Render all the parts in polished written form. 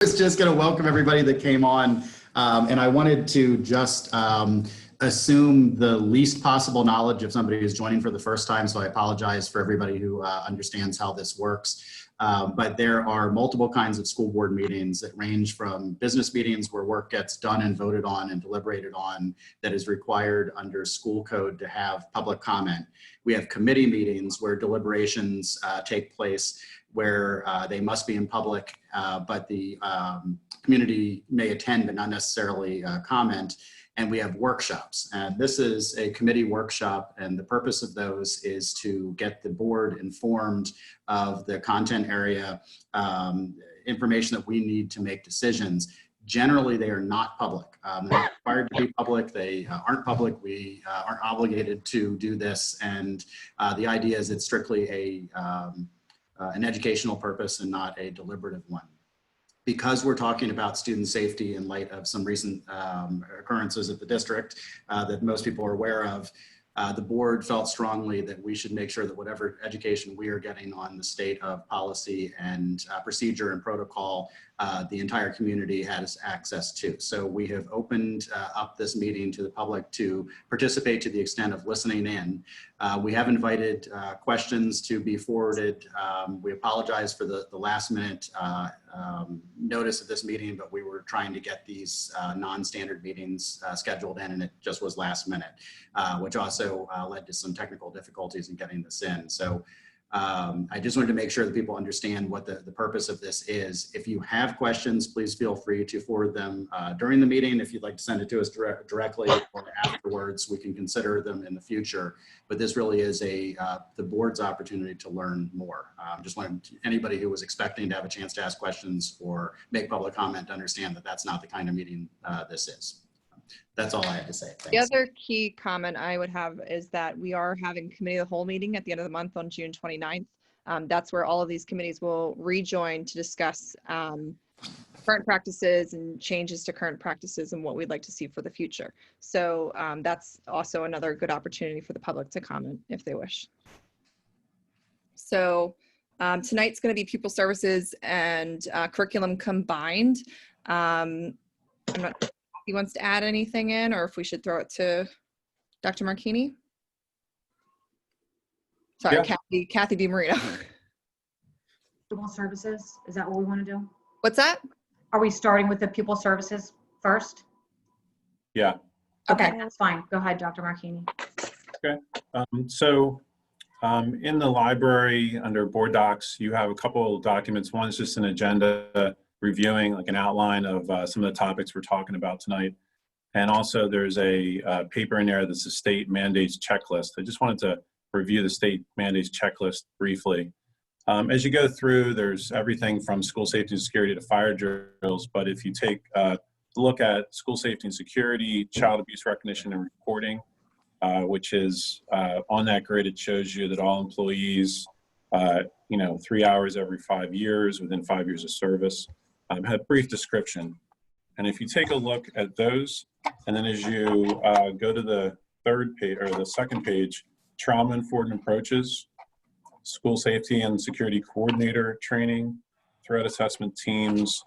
was just going to welcome everybody that came on, and I wanted to just assume the least possible knowledge of somebody who's joining for the first time, so I apologize for everybody who understands how this works. But there are multiple kinds of school board meetings that range from business meetings where work gets done and voted on and deliberated on that is required under school code to have public comment. We have committee meetings where deliberations take place where they must be in public, but the community may attend but not necessarily comment. And we have workshops. And this is a committee workshop, and the purpose of those is to get the board informed of the content area information that we need to make decisions. Generally, they are not public. They're not required to be public. They aren't public. We aren't obligated to do this. And the idea is it's strictly an educational purpose and not a deliberative one. Because we're talking about student safety in light of some recent occurrences at the district that most people are aware of, the board felt strongly that we should make sure that whatever education we are getting on the state of policy and procedure and protocol, the entire community has access to. So we have opened up this meeting to the public to participate to the extent of listening in. We have invited questions to be forwarded. We apologize for the last minute notice of this meeting, but we were trying to get these non-standard meetings scheduled in, and it just was last minute, which also led to some technical difficulties in getting this in. So I just wanted to make sure that people understand what the purpose of this is. If you have questions, please feel free to forward them during the meeting. If you'd like to send it to us directly or afterwards, we can consider them in the future. But this really is the board's opportunity to learn more. Just wanted anybody who was expecting to have a chance to ask questions or make public comment to understand that that's not the kind of meeting this is. That's all I have to say. Thanks. The other key comment I would have is that we are having committee of the whole meeting at the end of the month on June 29th. That's where all of these committees will rejoin to discuss current practices and changes to current practices and what we'd like to see for the future. So that's also another good opportunity for the public to comment if they wish. So tonight's going to be pupil services and curriculum combined. I'm not sure if he wants to add anything in, or if we should throw it to Dr. Marchini. Sorry, yeah. Kathy DiMarino. Pupil services, is that what we want to do? What's that? Are we starting with the pupil services first? Yeah. Okay, that's fine. Go ahead, Dr. Marchini. Okay. In the library under board docs, you have a couple of documents. One is just an agenda reviewing, like an outline of some of the topics we're talking about tonight. And also there's a paper in there that's a state mandates checklist. I just wanted to review the state mandates checklist briefly. As you go through, there's everything from school safety and security to fire drills. But if you take a look at school safety and security, child abuse recognition and reporting, which is on that grid, it shows you that all employees, 3 hours every 5 years within 5 years of service, have a brief description. And if you take a look at those, and then as you go to the third page or the second page, trauma-informed approaches, school safety and security coordinator training, threat assessment teams,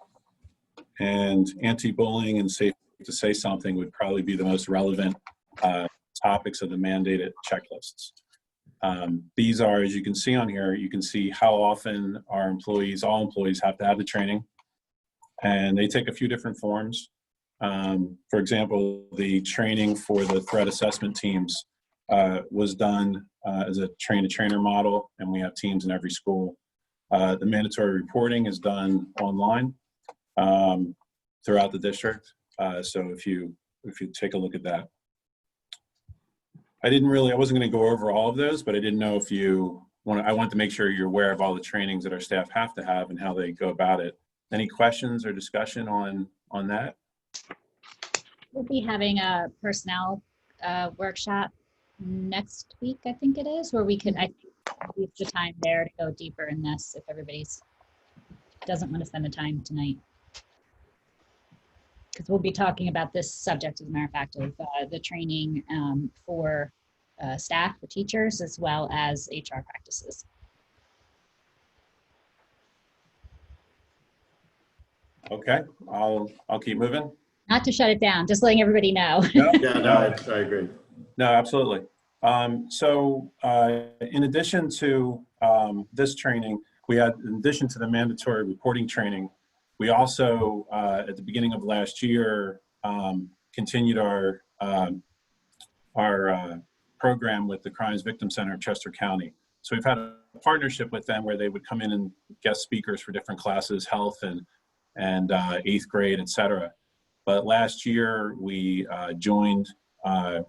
and anti-bullying and safe to say something would probably be the most relevant topics of the mandated checklists. These are, as you can see on here, you can see how often our employees, all employees have to have the training, and they take a few different forms. For example, the training for the threat assessment teams was done as a train-to-trainer model, and we have teams in every school. The mandatory reporting is done online throughout the district. So if you take a look at that. I wasn't going to go over all of those, but I didn't know if I want to make sure you're aware of all the trainings that our staff have to have and how they go about it. Any questions or discussion on that? We'll be having a personnel workshop next week, I think it is, where we could use the time there to go deeper in this if everybody doesn't want to spend the time tonight. Because we'll be talking about this subject, as a matter of fact, of the training for staff, for teachers, as well as HR practices. Okay, I'll keep moving. Not to shut it down, just letting everybody know. No, Yeah, no, I agree. no, absolutely. In addition to this training, we had, in addition to the mandatory reporting training, we also, at the beginning of last year, continued our program with the Crimes Victim Center of Chester County. So we've had a partnership with them where they would come in and guest speakers for different classes, health and 8th grade, et cetera. But last year we joined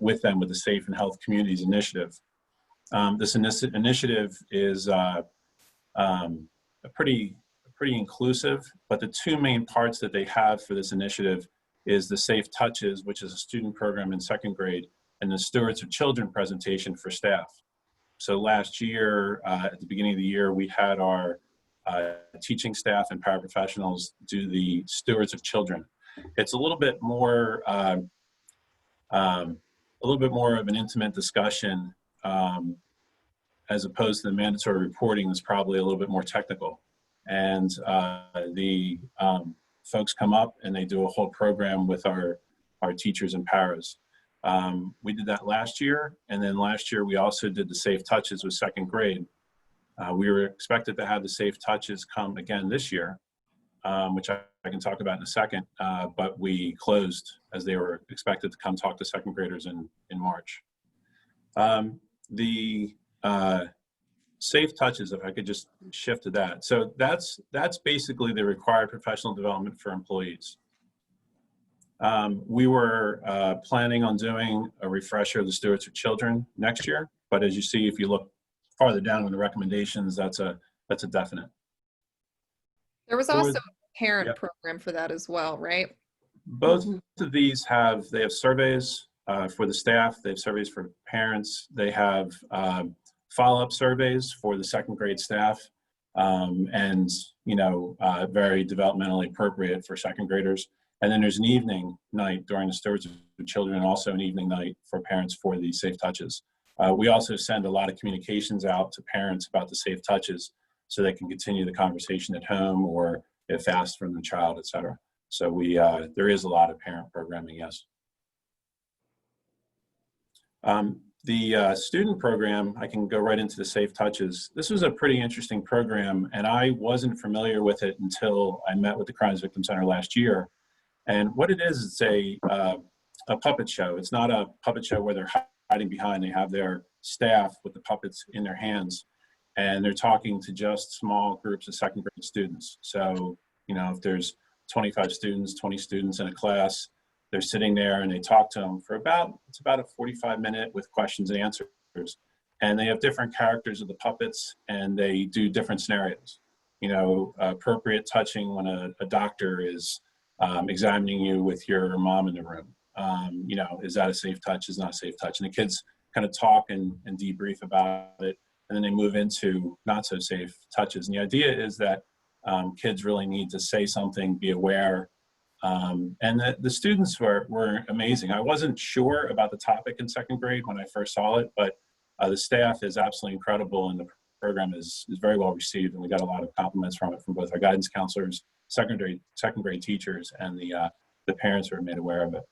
with them with the Safe and Health Communities Initiative. This initiative is pretty inclusive, but the two main parts that they have for this initiative is the Safe Touches, which is a student program in 2nd grade, and the Stewards of Children presentation for staff. So last year, at the beginning of the year, we had our teaching staff and paraprofessionals do the Stewards of Children. It's a little bit more of an intimate discussion, as opposed to the mandatory reporting that's probably a little bit more technical. And the folks come up and they do a whole program with our teachers and paras. We did that last year, and then last year we also did the Safe Touches with 2nd grade. We were expected to have the Safe Touches come again this year, which I can talk about in a second, but we closed as they were expected to come talk to 2nd graders in March. The Safe Touches, if I could just shift to that. So that's basically the required professional development for employees. We were planning on doing a refresher of the Stewards of Children next year, but as you see, if you look farther down in the recommendations, that's a definite. There was There also was- a parent Yep. program for that as well, right? Both of these have surveys for the staff. They have surveys for parents. They have follow-up surveys for the 2nd grade staff, and very developmentally appropriate for 2nd graders. And then there's an evening night during the Stewards of Children, and also an evening night for parents for the Safe Touches. We also send a lot of communications out to parents about the Safe Touches so they can continue the conversation at home or if asked from the child, et cetera. So there is a lot of parent programming, yes. The student program, I can go right into the Safe Touches. This was a pretty interesting program, and I wasn't familiar with it until I met with the Crimes Victim Center last year. And what it is, it's a puppet show. It's not a puppet show where they're hiding behind. They have their staff with the puppets in their hands, and they're talking to just small groups of 2nd grade students. So, if there's 25 students, 20 students in a class, they're sitting there and they talk to them for about a 45-minute with questions and answers. And they have different characters of the puppets, and they do different scenarios. Appropriate touching when a doctor is examining you with your mom in the room. Is that a safe touch? Is not a safe touch? And the kids kind of talk and debrief about it, and then they move into not so safe touches. And the idea is that kids really need to say something, be aware. And the students were amazing. I wasn't sure about the topic in 2nd grade when I first saw it, but the staff is absolutely incredible, and the program is very well received, and we got a lot of compliments from it from both our guidance counselors, second grade teachers, and the parents who were made aware of it.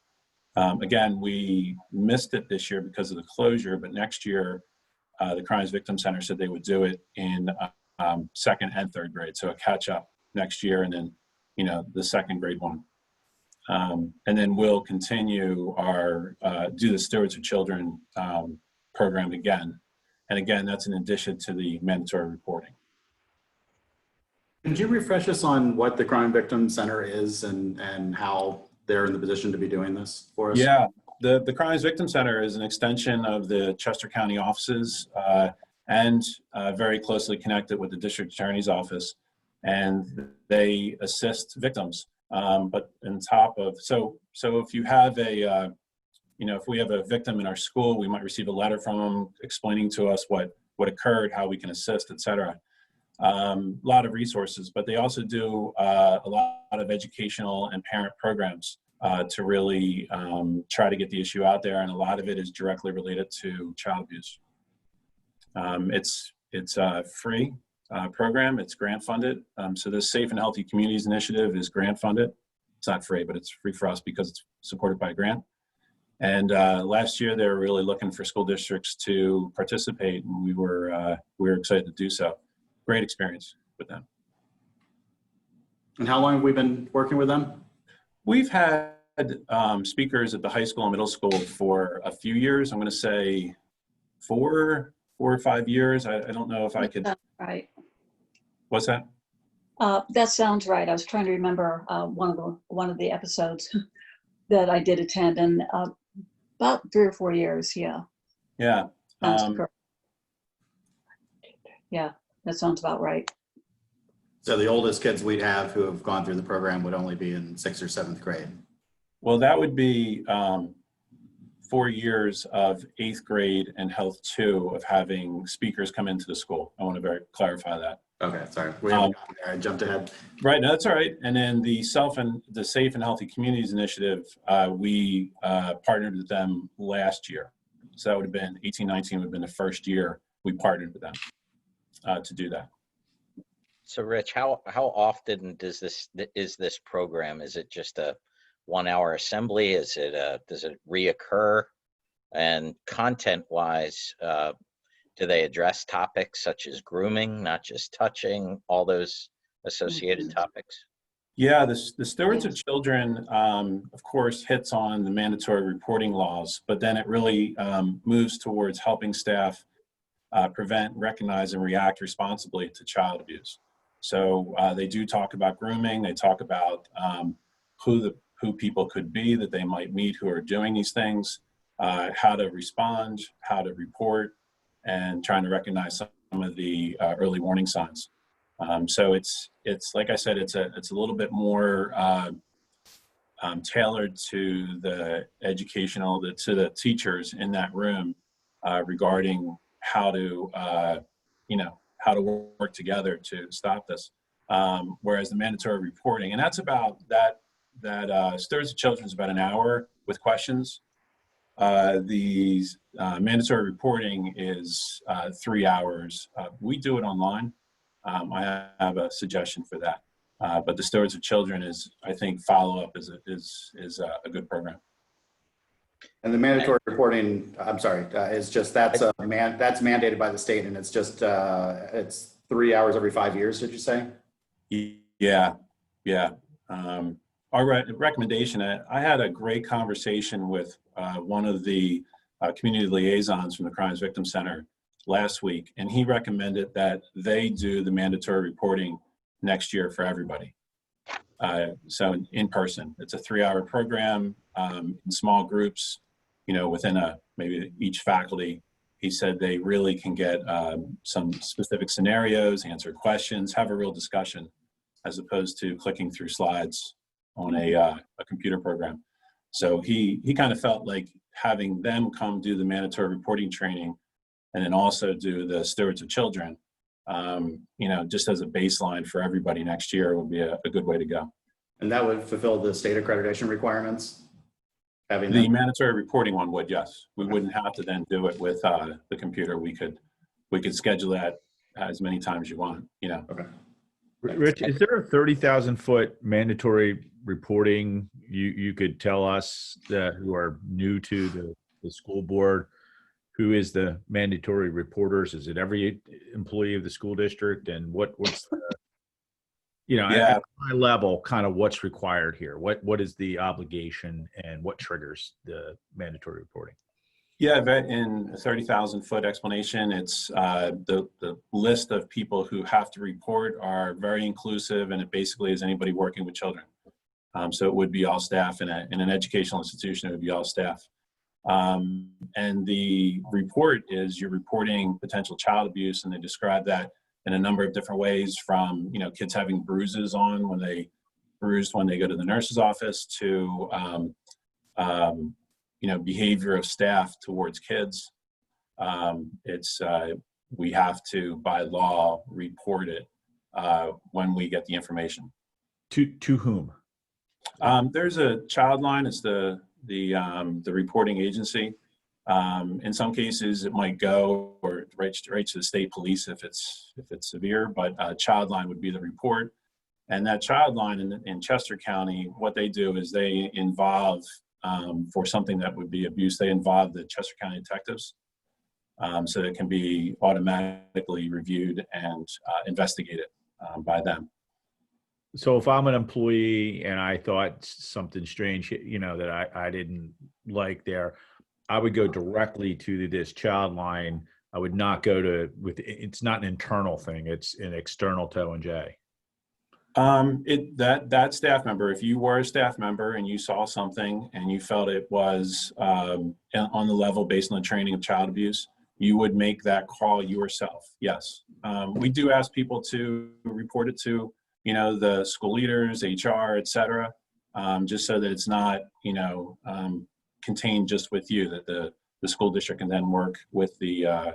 Again, we missed it this year because of the closure, but next year the Crimes Victim Center said they would do it in 2nd and 3rd grade, so a catch up next year, and then the 2nd grade one. And then we'll continue our do the Stewards of Children program again. And again, that's in addition to the mandatory reporting. Could you refresh us on what the Crime Victim Center is and how they're in the position to be doing this for us? Yeah, the Crimes Victim Center is an extension of the Chester County offices and very closely connected with the District Attorney's Office. And they assist victims. But on top of, so if you have if we have a victim in our school, we might receive a letter from them explaining to us what occurred, how we can assist, et cetera. A lot of resources, but they also do a lot of educational and parent programs to really try to get the issue out there. And a lot of it is directly related to child abuse. It's free. program. It's grant funded. So this Safe and Healthy Communities Initiative is grant funded. It's not free, but it's free for us because it's supported by a grant. And last year they were really looking for school districts to participate, and we were excited to do so. Great experience with them. And how long have we been working with them? We've had speakers at the high school and middle school for a few years. I'm going to say 4 or 5 years. I don't know if I could. Right. What's that? That sounds right. I was trying to remember one of the episodes that I did attend, and about 3 or 4 years. Yeah. Yeah. Sounds correct. Yeah, that sounds about right. So the oldest kids we'd have who have gone through the program would only be in 6th or 7th grade. Well, that would be 4 years of 8th grade and Health 2 of having speakers come into the school. I want to clarify that. Okay, sorry. We haven't gotten there. I jumped ahead. Right, no, that's all right. And then the Safe and Healthy Communities Initiative, we partnered with them last year. So that would have been 18-19 would have been the first year we partnered with them to do that. So Rich, how often is this program? Is it just a 1-hour assembly? Does it reoccur? And content-wise, do they address topics such as grooming, not just touching, all those associated topics? Yeah, the Stewards of Children, of course, hits on the mandatory reporting laws, but then it really moves towards helping staff prevent, recognize, and react responsibly to child abuse. So they do talk about grooming. They talk about who people could be that they might meet who are doing these things, how to respond, how to report, and trying to recognize some of the early warning signs. So it's like I said, it's a little bit more tailored to the to the teachers in that room regarding how to how to work together to stop this. Whereas the mandatory reporting, and that's about that Stewards of Children is about an hour with questions. The mandatory reporting is 3 hours. We do it online. I have a suggestion for that. But the Stewards of Children is, I think, follow-up is a good program. And the mandatory reporting, I'm sorry, is just that's mandated by the state, and it's just it's 3 hours every 5 years. Did you say? Yeah. Our recommendation. I had a great conversation with one of the community liaisons from the Crimes Victim Center last week, and he recommended that they do the mandatory reporting next year for everybody. So in person, it's a 3-hour program in small groups, within maybe each faculty. He said they really can get some specific scenarios, answer questions, have a real discussion, as opposed to clicking through slides on a computer program. So he kind of felt like having them come do the mandatory reporting training and then also do the Stewards of Children, just as a baseline for everybody next year would be a good way to go. And that would fulfill the state accreditation requirements? Having The mandatory reporting one would, yes. We wouldn't have to then do it with the computer. We could schedule that as many times you want, Okay. Rich, is there a 30,000 foot mandatory reporting you could tell us that who are new to the school board? Who is the mandatory reporters? Is it every employee of the school district? And what's the, at high level, kind of what's required here? What is the obligation and what triggers the mandatory reporting? Yeah, in a 30,000 foot explanation, it's the list of people who have to report are very inclusive, and it basically is anybody working with children. So it would be all staff in an educational institution. It would be all staff. And the report is you're reporting potential child abuse, and they describe that in a number of different ways, from kids having bruises when they go to the nurse's office to behavior of staff towards kids. We have to, by law, report it when we get the information. To whom? There's a child line. It's the reporting agency. In some cases, it might go or right to the state police if it's severe, but child line would be the report. And that child line in Chester County, what they do is they involve, for something that would be abuse, they involve the Chester County detectives. So it can be automatically reviewed and investigated by them. So if I'm an employee and I thought something strange, that I didn't like there, I would go directly to this child line. I would not go it's not an internal thing. It's an external to O&J. That staff member, if you were a staff member and you saw something and you felt it was on the level based on the training of child abuse, you would make that call yourself. Yes. We do ask people to report it to, the school leaders, HR, et cetera, just so that it's not, contained just with you, that the school district can then work with the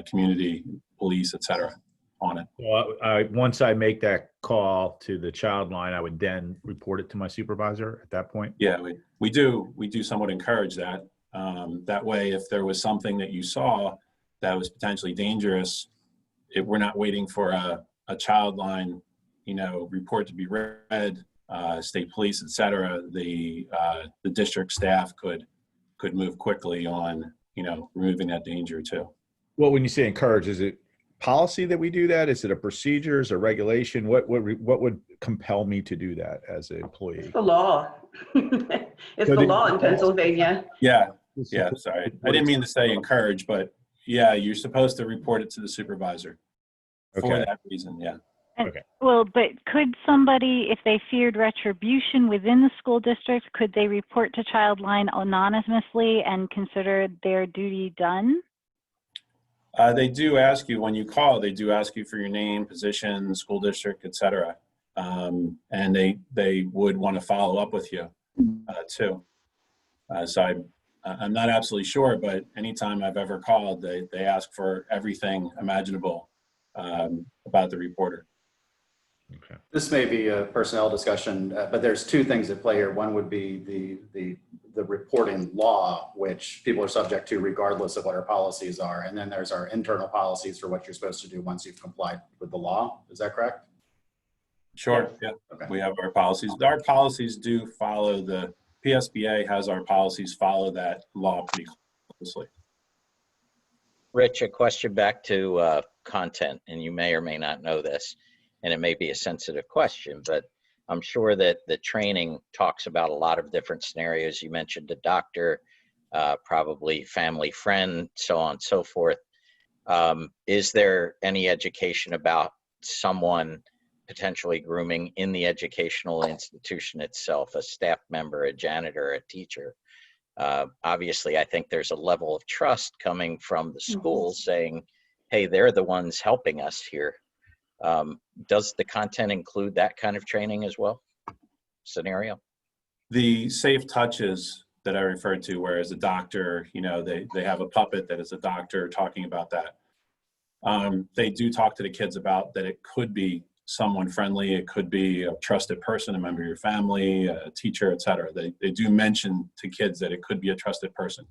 community, police, et cetera, on it. Well, once I make that call to the child line, I would then report it to my supervisor at that point. Yeah, we do somewhat encourage that. That way, if there was something that you saw that was potentially dangerous, we're not waiting for a child line, report to be read, state police, et cetera. The district staff could move quickly on, removing that danger too. Well, when you say encourage, is it policy that we do that? Is it a procedure? Is it a regulation? What would compel me to do that as an employee? It's the law. It's the law in Pennsylvania. Yeah, sorry. I didn't mean to say encourage, but yeah, you're supposed to report it to the supervisor for that reason, yeah. Okay. Well, but could somebody, if they feared retribution within the school district, could they report to Childline anonymously and consider their duty done? They do ask you, when you call, they do ask you for your name, position, school district, et cetera. And they would want to follow up with you too. So I'm not absolutely sure, but anytime I've ever called, they ask for everything imaginable about the reporter. Okay. This may be a personnel discussion, but there's two things at play here. One would be the reporting law, which people are subject to regardless of what our policies are. And then there's our internal policies for what you're supposed to do once you've complied with the law. Is that correct? Sure, yeah. Okay. We have our policies. Our policies do follow the PSBA has our policies follow that law pretty closely. Rich, a question back to content, and you may or may not know this, and it may be a sensitive question, but I'm sure that the training talks about a lot of different scenarios. You mentioned a doctor, probably family friend, so on and so forth. Is there any education about someone potentially grooming in the educational institution itself, a staff member, a janitor, a teacher? Obviously, I think there's a level of trust coming from the schools saying, hey, they're the ones helping us here. Does the content include that kind of training as well? Scenario? The safe touches that I referred to, where as a doctor, they have a puppet that is a doctor talking about that. They do talk to the kids about that it could be someone friendly, it could be a trusted person, a member of your family, a teacher, et cetera. They do mention to kids that it could be a trusted person.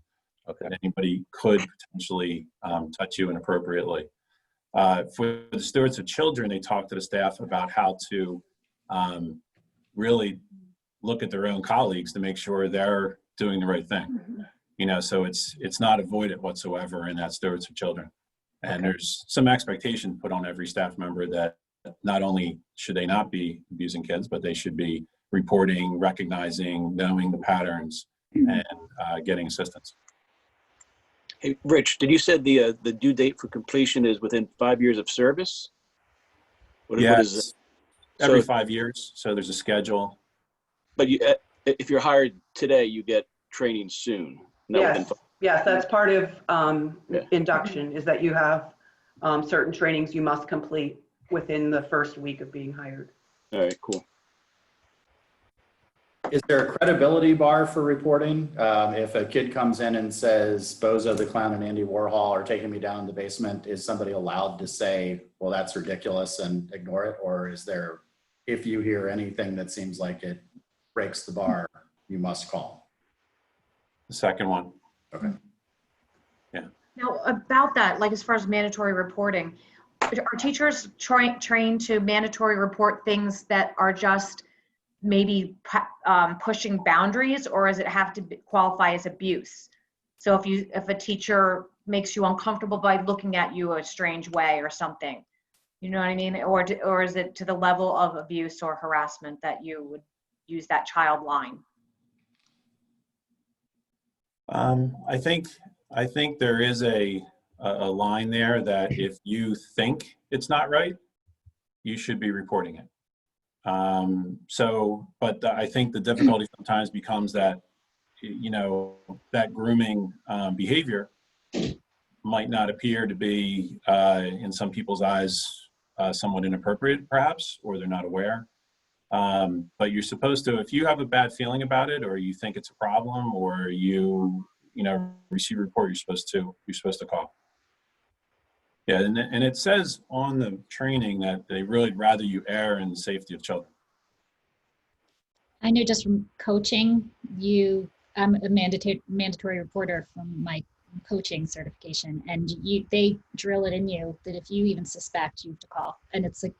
Okay. That anybody could potentially touch you inappropriately. For the stewards of children, they talk to the staff about how to really look at their own colleagues to make sure they're doing the right thing. So it's not avoided whatsoever in that stewards of children. And there's some expectation put on every staff member that not only should they not be abusing kids, but they should be reporting, recognizing, knowing the patterns, and getting assistance. Hey, Rich, did you said the due date for completion is within 5 years of service? What is it? Every 5 years. So there's a schedule. But if you're hired today, you get training soon. Yes, that's part of induction, is that you have certain trainings you must complete within the first week of being hired. All right, cool. Is there a credibility bar for reporting? If a kid comes in and says, Bozo the Clown and Andy Warhol are taking me down in the basement, is somebody allowed to say, well, that's ridiculous and ignore it? Or is there, if you hear anything that seems like it breaks the bar, you must call? The second one. Okay. Now, about that, like as far as mandatory reporting, are teachers trained to mandatory report things that are just maybe pushing boundaries, or does it have to qualify as abuse? So if a teacher makes you uncomfortable by looking at you a strange way or something, you know what I mean? Or is it to the level of abuse or harassment that you would use that child line? I think there is a line there that if you think it's not right, you should be reporting it. But I think the difficulty sometimes becomes that, that grooming behavior might not appear to be, in some people's eyes, somewhat inappropriate, perhaps, or they're not aware. But you're supposed to, if you have a bad feeling about it, or you think it's a problem, or you receive a report, you're supposed to call. Yeah, and it says on the training that they really rather you err in the safety of children. I know just from coaching, I'm a mandatory reporter from my coaching certification, and they drill it in you that if you even suspect, you have to call. And it's like,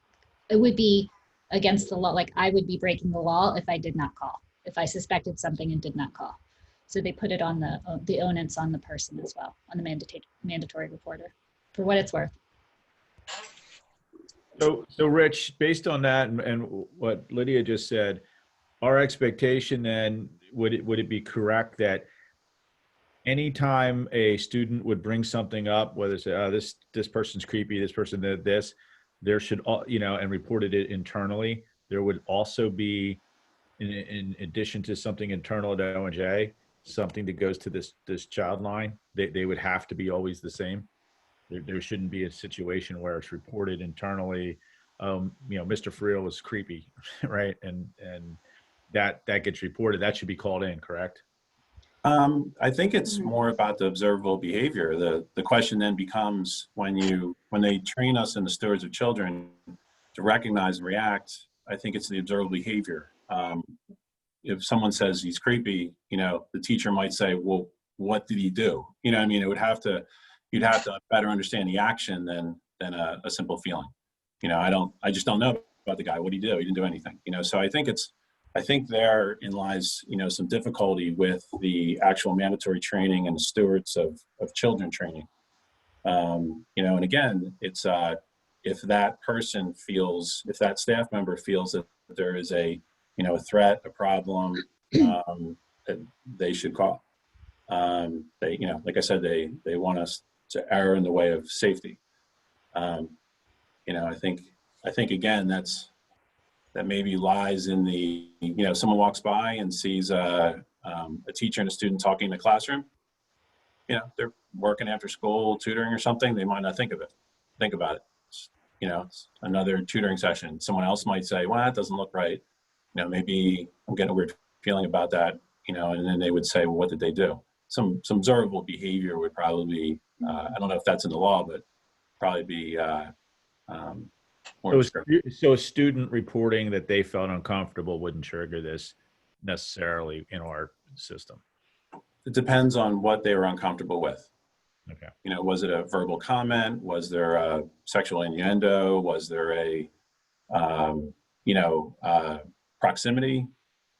it would be against the law. Like I would be breaking the law if I did not call, if I suspected something and did not call. So they put it on the onus on the person as well, on the mandatory reporter, for what it's worth. So Rich, based on that and what Lydia just said, our expectation then, would it be correct that anytime a student would bring something up, whether it's this person's creepy, this person did this, there should, and reported it internally, there would also be, in addition to something internal to O&J, something that goes to this child line, they would have to be always the same. There shouldn't be a situation where it's reported internally, Mr. Friel was creepy, right? And that gets reported, that should be called in, correct? I think it's more about the observable behavior. The question then becomes when they train us in the stewards of children to recognize and react, I think it's the observable behavior. If someone says he's creepy, the teacher might say, well, what did he do? It would have to, you'd have to better understand the action than a simple feeling. I just don't know about the guy. What did he do? He didn't do anything. So I think therein lies, some difficulty with the actual mandatory training and the stewards of children training. And again, it's if that staff member feels that there is a threat, a problem, that they should call. Like I said, they want us to err in the way of safety. I think again, that maybe lies in the, someone walks by and sees a teacher and a student talking in the classroom. They're working after school, tutoring or something. They might not think about it. It's another tutoring session. Someone else might say, well, that doesn't look right. Maybe I'm getting a weird feeling about that, and then they would say, well, what did they do? Some observable behavior would probably be, I don't know if that's in the law, but probably be more descriptive. So a student reporting that they felt uncomfortable wouldn't trigger this necessarily in our system. It depends on what they were uncomfortable with. Okay. Was it a verbal comment? Was there a sexual innuendo? Was there a, proximity,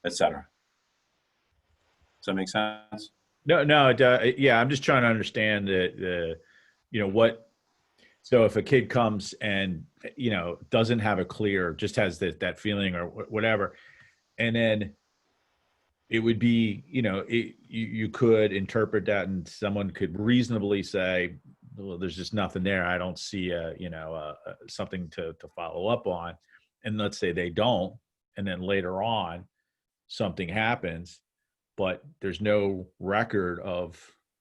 etc.? Does that make sense? No, yeah, I'm just trying to understand so if a kid comes and, doesn't have a clear, just has that feeling or whatever, and then it would be, you could interpret that and someone could reasonably say, well, there's just nothing there. I don't see something to follow up on. And let's say they don't, and then later on something happens, but there's no record of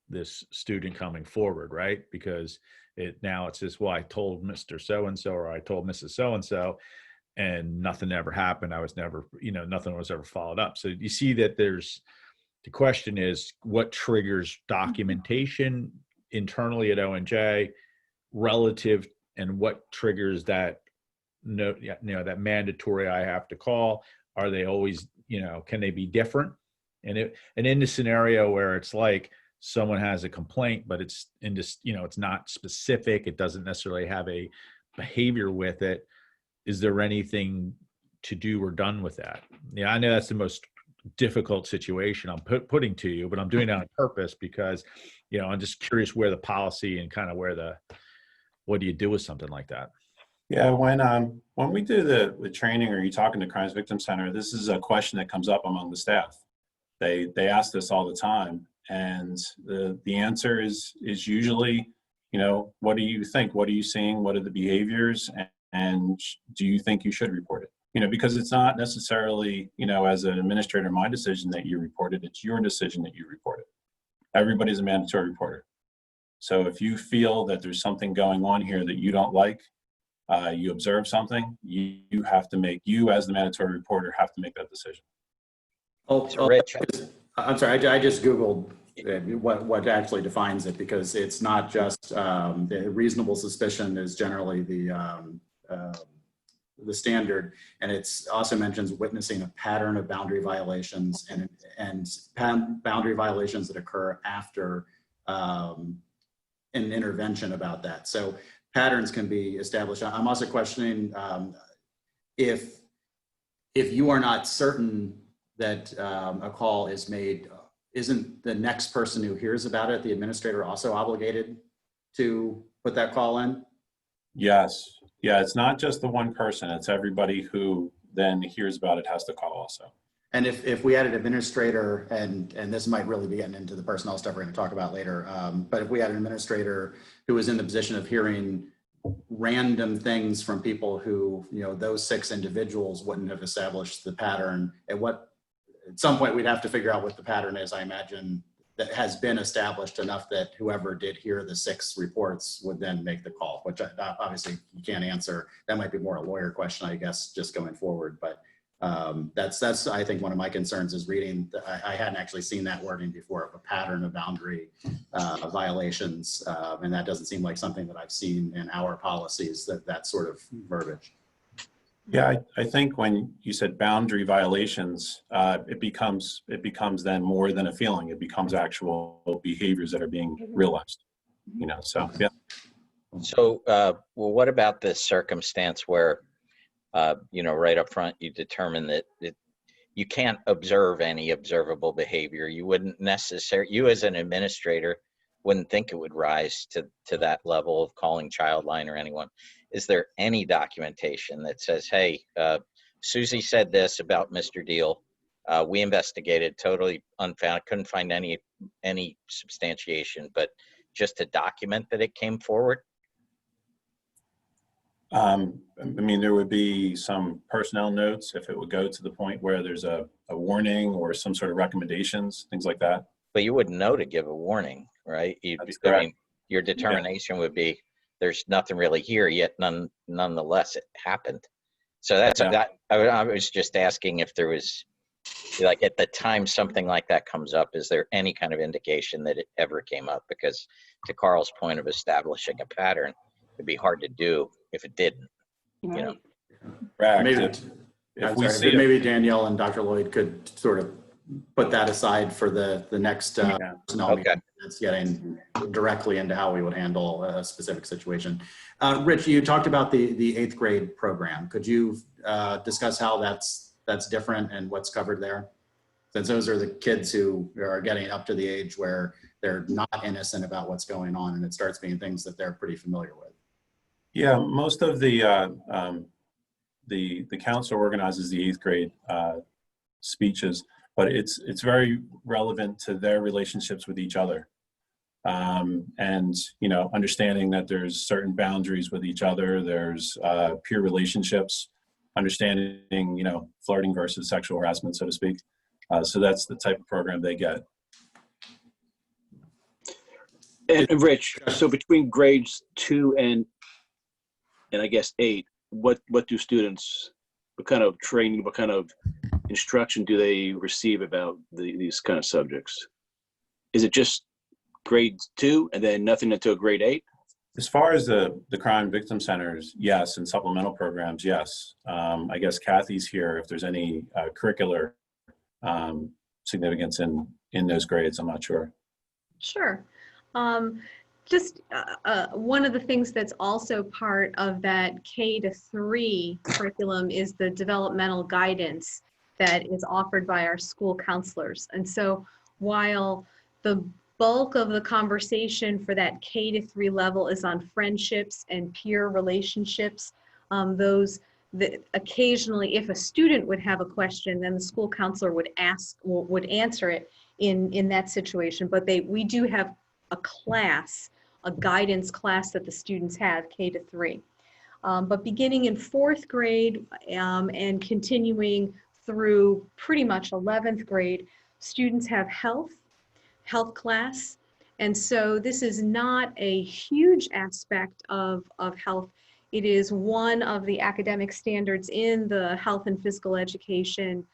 this student coming forward, right? Because now it says, well, I told Mr. So-and-so, or I told Mrs. So-and-so, and nothing ever happened. I was never, nothing was ever followed up. So you see that the question is what triggers documentation internally at O&J relative, and what triggers that, that mandatory I have to call. Are they always, can they be different? And in the scenario where it's like someone has a complaint, but it's in just, it's not specific. It doesn't necessarily have a behavior with it. Is there anything to do or done with that? Yeah, I know that's the most difficult situation I'm putting to you, but I'm doing it on purpose because, I'm just curious where the policy and kind of what do you do with something like that? Yeah, when we do the training or you're talking to Crimes Victim Center, this is a question that comes up among the staff. They ask this all the time, and the answer is usually, what do you think? What are you seeing? What are the behaviors? And do you think you should report it? Because it's not necessarily, as an administrator, my decision that you report it. It's your decision that you report it. Everybody's a mandatory reporter. So if you feel that there's something going on here that you don't like, you observe something, you have to you as the mandatory reporter have to make that decision. So Rich, I'm sorry, I just Googled what actually defines it, because it's not just the reasonable suspicion is generally the standard, and it's also mentions witnessing a pattern of boundary violations and boundary violations that occur after an intervention about that. So patterns can be established. I'm also questioning if you are not certain that a call is made, isn't the next person who hears about it, the administrator, also obligated to put that call in? Yes. Yeah, it's not just the one person, it's everybody who then hears about it has to call also. And if we had an administrator, and this might really be getting into the personnel stuff we're going to talk about later, but if we had an administrator who was in the position of hearing random things from people who, those 6 individuals wouldn't have established the pattern, at some point we'd have to figure out what the pattern is, I imagine, that has been established enough that whoever did hear the 6 reports would then make the call, which obviously you can't answer. That might be more a lawyer question, I guess, just going forward. But that's I think one of my concerns is reading. I hadn't actually seen that wording before, of a pattern of boundary violations, and that doesn't seem like something that I've seen in our policies, that sort of verbiage. Yeah, I think when you said boundary violations, it becomes then more than a feeling. It becomes actual behaviors that are being realized. So yeah. so well, what about this circumstance where, right up front, you determine that you can't observe any observable behavior? You wouldn't you as an administrator wouldn't think it would rise to that level of calling Childline or anyone. Is there any documentation that says, hey, Susie said this about Mr. Deal. We investigated, totally unfounded, couldn't find any substantiation, but just to document that it came forward? There would be some personnel notes if it would go to the point where there's a warning or some sort of recommendations, things like that. But you wouldn't know to give a warning, right? Your determination would be, there's nothing really here, yet nonetheless it happened. So I was just asking if there was, like, at the time something like that comes up, is there any kind of indication that it ever came up? Because to Carl's point of establishing a pattern, it'd be hard to do if it didn't. Right. Maybe Danielle and Dr. Lloyd could sort of put that aside for the next personnel meeting that's getting directly into how we would handle a specific situation. Rich, you talked about the 8th grade program. Could you discuss how that's different and what's covered there? Since those are the kids who are getting up to the age where they're not innocent about what's going on, and it starts being things that they're pretty familiar with. Yeah, most of the council organizes the 8th grade speeches, but it's very relevant to their relationships with each other. And, understanding that there's certain boundaries with each other, there's peer relationships, understanding, flirting versus sexual harassment, so to speak. So that's the type of program they get. And Rich, so between grades 2 and I guess 8, what do students, what kind of training, what kind of instruction do they receive about these kind of subjects? Is it just grade 2 and then nothing until grade 8? As far as the crime victim centers, yes, and supplemental programs, yes. I guess Kathy's here if there's any curricular significance in those grades. I'm not sure. Sure. Just one of the things that's also part of that K-3 curriculum is the developmental guidance that is offered by our school counselors. And so while the bulk of the conversation for that K-3 level is on friendships and peer relationships, those that occasionally, if a student would have a question, then the school counselor would answer it in that situation. But we do have a class, a guidance class that the students have, K-3. But beginning in 4th grade and continuing through pretty much 11th grade, students have health class. And so this is not a huge aspect of health. It is one of the academic standards in the health and physical education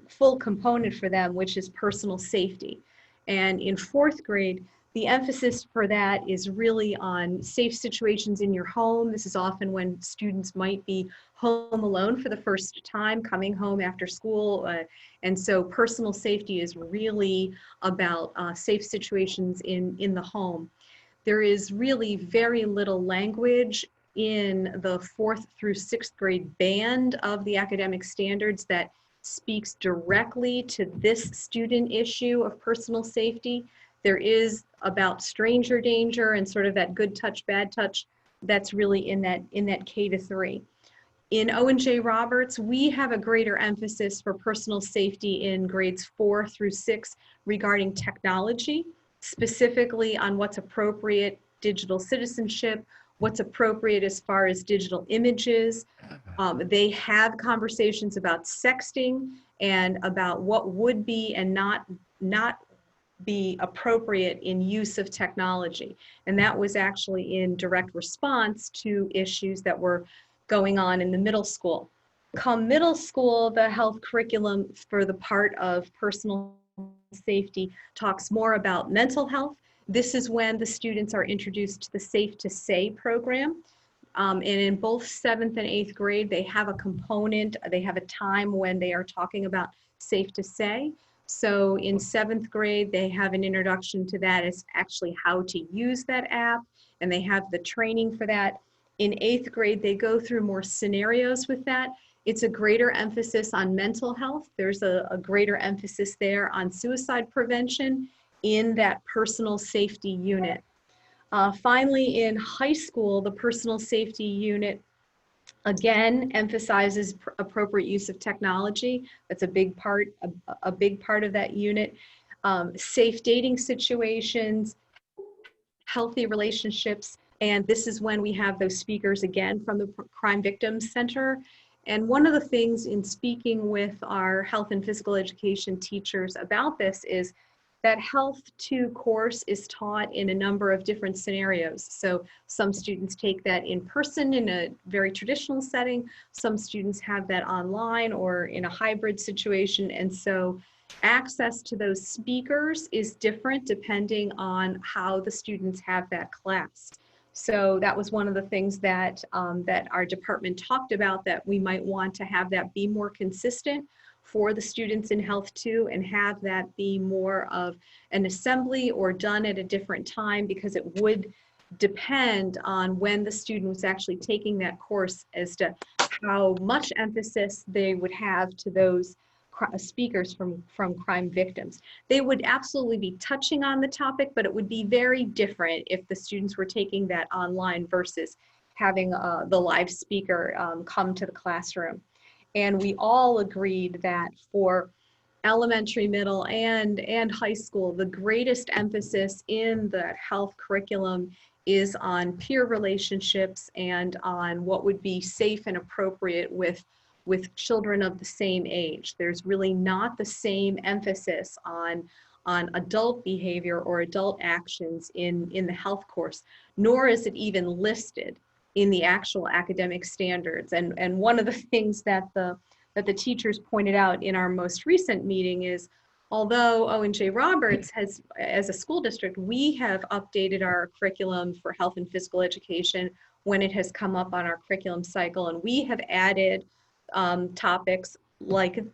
full component for them, which is personal safety. And in 4th grade, the emphasis for that is really on safe situations in your home. This is often when students might be home alone for the first time, coming home after school. And so personal safety is really about safe situations in the home. There is really very little language in the 4th through 6th grade band of the academic standards that speaks directly to this student issue of personal safety. There is about stranger danger and sort of that good touch, bad touch. That's really in that K-3. In Owen J. Roberts, we have a greater emphasis for personal safety in grades 4 through 6 regarding technology, specifically on what's appropriate digital citizenship, what's appropriate as far as digital images. They have conversations about sexting and about what would be and not be appropriate in use of technology. And that was actually in direct response to issues that were going on in the middle school. Come middle school, the health curriculum for the part of personal safety talks more about mental health. This is when the students are introduced to the Safe to Say program. And in both 7th and 8th grade, they have a component, they have a time when they are talking about Safe to Say. So in 7th grade, they have an introduction to that as actually how to use that app, and they have the training for that. In 8th grade, they go through more scenarios with that. It's a greater emphasis on mental health. There's a greater emphasis there on suicide prevention in that personal safety unit. Finally, in high school, the personal safety unit again emphasizes appropriate use of technology. That's a big part of that unit. Safe dating situations, healthy relationships, and this is when we have those speakers again from the Crime Victims Center. And one of the things in speaking with our health and physical education teachers about this is that Health 2 course is taught in a number of different scenarios. So some students take that in person in a very traditional setting. Some students have that online or in a hybrid situation. And so access to those speakers is different depending on how the students have that class. So that was one of the things that, that our department talked about, that we might want to have that be more consistent for the students in Health 2 and have that be more of an assembly or done at a different time, because it would depend on when the student was actually taking that course as to how much emphasis they would have to those speakers from crime victims. They would absolutely be touching on the topic, but it would be very different if the students were taking that online versus having the live speaker come to the classroom. And we all agreed that for elementary, middle, and high school, the greatest emphasis in the health curriculum is on peer relationships and on what would be safe and appropriate with children of the same age. There's really not the same emphasis on adult behavior or adult actions in the health course, nor is it even listed in the actual academic standards. And one of the things that the teachers pointed out in our most recent meeting is, although Owen J. Roberts has, as a school district, we have updated our curriculum for health and physical education when it has come up on our curriculum cycle, and we have added topics like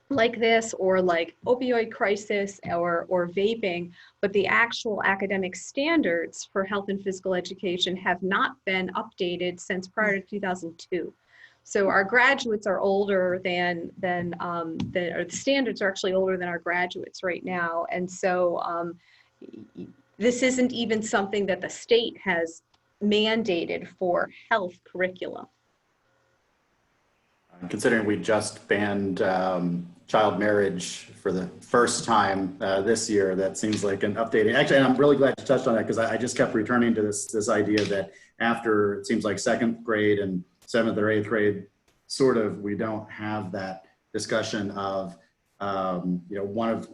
like this, or like opioid crisis, or vaping, but the actual academic standards for health and physical education have not been updated since prior to 2002. So our graduates are older than or the standards are actually older than our graduates right now. And so this isn't even something that the state has mandated for health curriculum. Considering we just banned child marriage for the first time this year, that seems like an updating. Actually, and I'm really glad you touched on that, because I just kept returning to this idea that after, it seems like, second grade and 7th or 8th grade, sort of, we don't have that discussion of, one of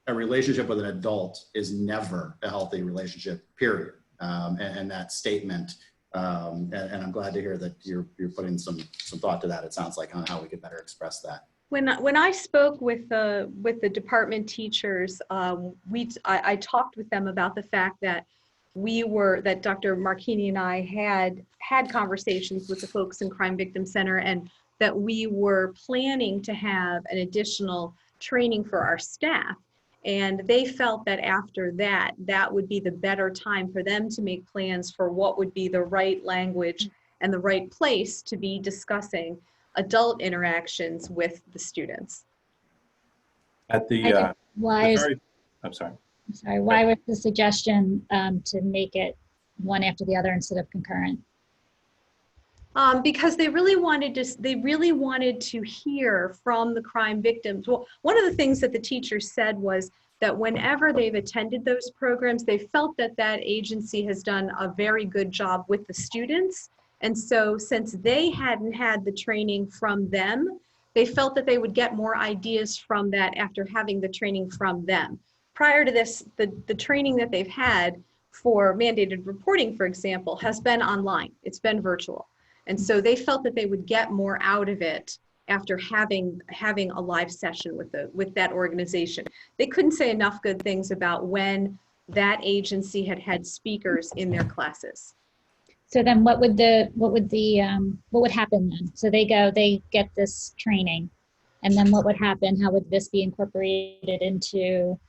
a relationship with an adult is never a healthy relationship, period. And that statement, and I'm glad to hear that you're putting some thought to that. It sounds like, on how we could better express that. When I spoke with the department teachers, I talked with them about the fact that that Dr. Marchini and I had conversations with the folks in Crime Victim Center, and that we were planning to have an additional training for our staff. And they felt that after that would be the better time for them to make plans for what would be the right language and the right place to be discussing adult interactions with the students. At the, Why I'm sorry. why was the suggestion to make it one after the other instead of concurrent? Because they really wanted to hear from the crime victims. Well, one of the things that the teachers said was that whenever they've attended those programs, they felt that that agency has done a very good job with the students. And so since they hadn't had the training from them, they felt that they would get more ideas from that after having the training from them. Prior to this, the training that they've had for mandated reporting, for example, has been online. It's been virtual. And so they felt that they would get more out of it after having a live session with that organization. They couldn't say enough good things about when that agency had speakers in their classes. So then what would happen then? So they get this training, and then what would happen? How would this be incorporated into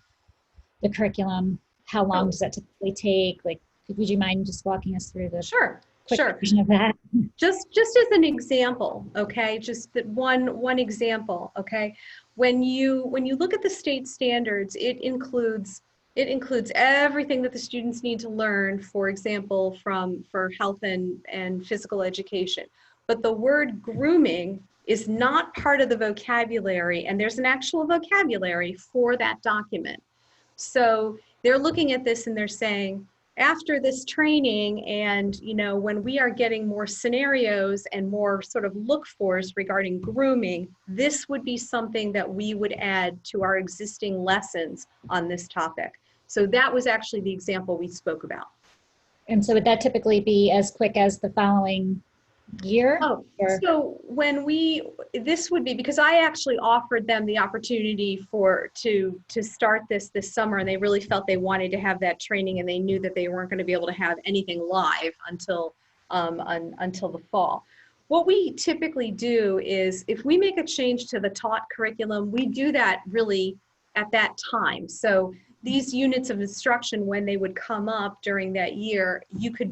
the curriculum? How long does that typically take? Like, would you mind just walking us through the Sure. version of that? Just as an example, okay? Just that one example, okay? When you look at the state standards, it includes everything that the students need to learn, for example, for health and physical education. But the word grooming is not part of the vocabulary, and there's an actual vocabulary for that document. So they're looking at this and they're saying, after this training, and when we are getting more scenarios and more sort of look-fors regarding grooming, this would be something that we would add to our existing lessons on this topic. So that was actually the example we spoke about. And so would that typically be as quick as the following year? Oh, so this would be, because I actually offered them the opportunity to start this summer, and they really felt they wanted to have that training, and they knew that they weren't going to be able to have anything live until the fall. What we typically do is, if we make a change to the taught curriculum, we do that really at that time. So these units of instruction, when they would come up during that year,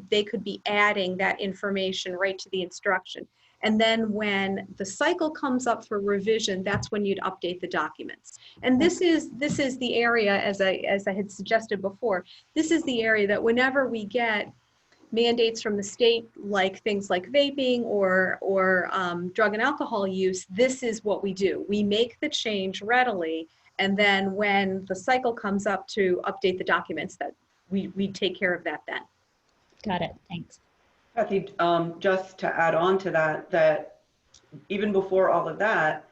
they could be adding that information right to the instruction. And then when the cycle comes up for revision, that's when you'd update the documents. And this is the area, as I had suggested before, this is the area that whenever we get mandates from the state, like things like vaping or drug and alcohol use, this is what we do. We make the change readily, and then when the cycle comes up to update the documents, that we take care of that then. Got it, thanks. Kathy, just to add on to that even before all of that,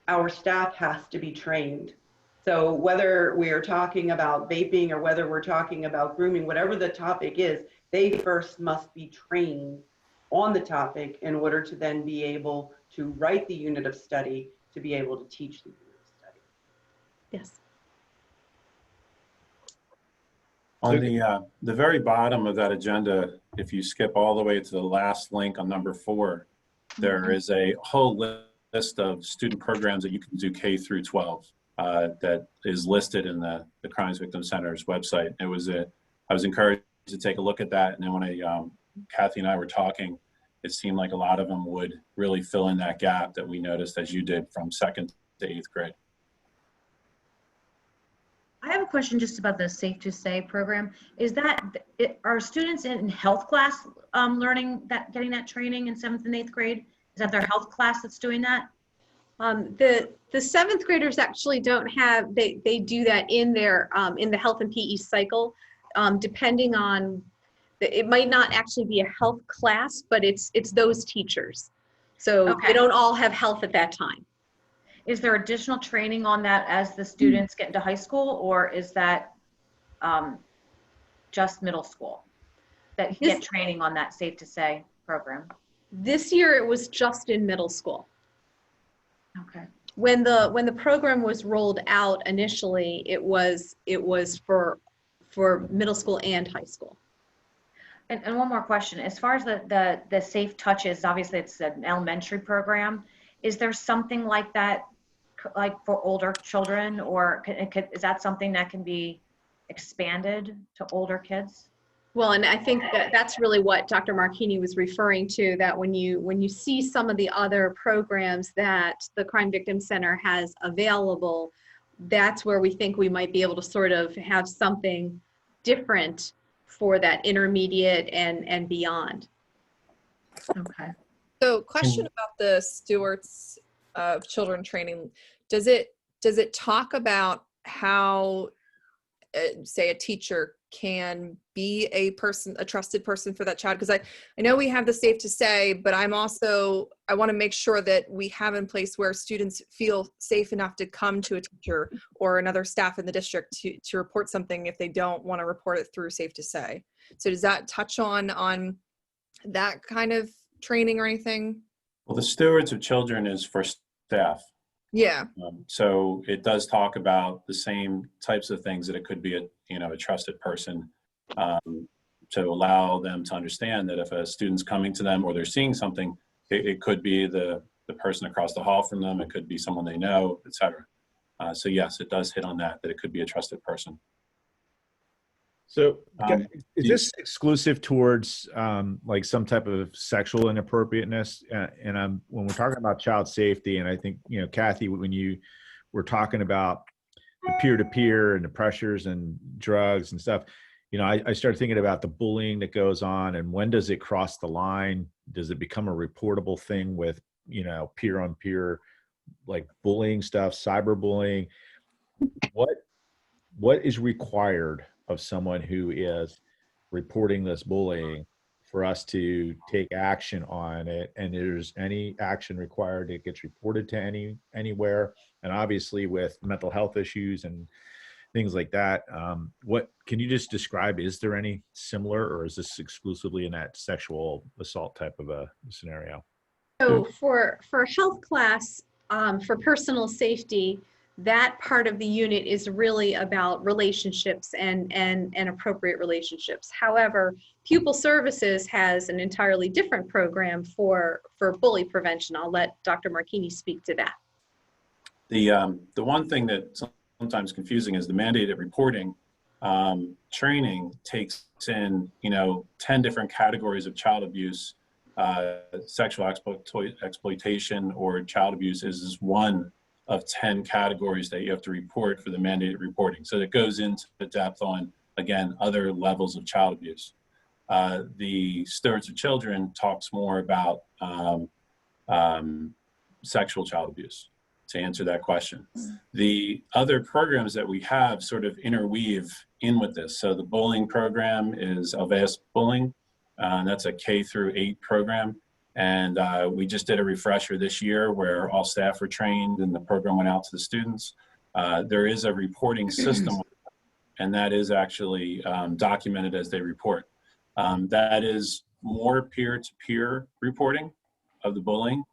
our staff has to be trained. So whether we are talking about vaping or whether we're talking about grooming, whatever the topic is, they first must be trained on the topic in order to then be able to write the unit of study, to be able to teach the unit of study. Yes. On the very bottom of that agenda, if you skip all the way to the last link on number 4, there is a whole list of student programs that you can do K through 12 that is listed in the Crimes Victim Center's website. I was encouraged to take a look at that, and then when Kathy and I were talking, it seemed like a lot of them would really fill in that gap that we noticed, as you did, from 2nd to 8th grade. I have a question just about the Safe to Say program. Are students in health class getting that training in 7th and 8th grade? Is that their health class that's doing that? The 7th graders actually don't have, they do that in their, in the health and PE cycle, depending on, it might not actually be a health class, but it's those teachers. So Okay. they don't all have health at that time. Is there additional training on that as the students get into high school, or is that just middle school that get training on that Safe to Say program? This year it was just in middle school. Okay. When the program was rolled out initially, it was for middle school and high school. And one more question, as far as the Safe Touches, obviously it's an elementary program. Is there something like that, like for older children, or is that something that can be expanded to older kids? Well, and I think that's really what Dr. Marchini was referring to, that when you see some of the other programs that the Crime Victim Center has available, that's where we think we might be able to sort of have something different for that intermediate and beyond. Okay. So question about the stewards of children training. Does it talk about how, say, a teacher can be a trusted person for that child? Because I know we have the Safe to Say, but I want to make sure that we have in place where students feel safe enough to come to a teacher or another staff in the district to report something if they don't want to report it through Safe to Say. So does that touch on that kind of training or anything? Well, the stewards of children is for staff. Yeah. So it does talk about the same types of things, that it could be a trusted person, to allow them to understand that if a student's coming to them or they're seeing something, it could be the person across the hall from them, it could be someone they know, etc. So yes, it does hit on that it could be a trusted person. So is this exclusive towards like some type of sexual inappropriateness? And when we're talking about child safety, and I think, Kathy, when you were talking about the peer-to-peer and the pressures and drugs and stuff, I started thinking about the bullying that goes on, and when does it cross the line? Does it become a reportable thing with, peer-on-peer, like bullying stuff, cyberbullying? What is required of someone who is reporting this bullying for us to take action on it? And there's any action required, it gets reported to anywhere. And obviously with mental health issues and things like that, what can you just describe? Is there any similar, or is this exclusively in that sexual assault type of a scenario? So for health class, for personal safety, that part of the unit is really about relationships and appropriate relationships. However, Pupil Services has an entirely different program for bully prevention. I'll let Dr. Marchini speak to that. The one thing that's sometimes confusing is the mandated reporting training takes in 10 different categories of child abuse. Sexual exploitation or child abuse is one of 10 categories that you have to report for the mandated reporting. So it goes into the depth on, again, other levels of child abuse. The Stewards of Children talks more about sexual child abuse, to answer that question. The other programs that we have sort of interweave in with this. So the bullying program is Alveus Bullying. That's a K through 8 program. And we just did a refresher this year where all staff were trained and the program went out to the students. There is a reporting system, and that is actually documented as they report. That is more peer-to-peer reporting of the bullying,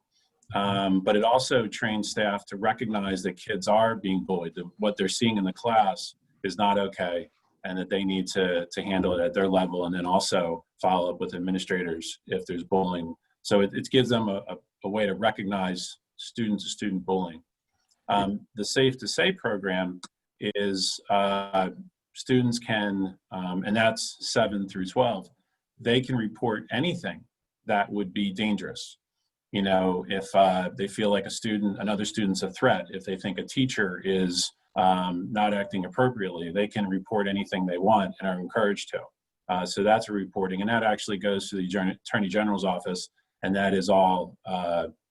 but it also trains staff to recognize that kids are being bullied, that what they're seeing in the class is not okay, and that they need to handle it at their level, and then also follow up with administrators if there's bullying. So it gives them a way to recognize student-to-student bullying. The Safe to Say program is students can, and that's 7 through 12, they can report anything that would be dangerous. You know, if they feel like another student's a threat, if they think a teacher is not acting appropriately, they can report anything they want and are encouraged to. So that's a reporting, and that actually goes to the Attorney General's office, and that is all,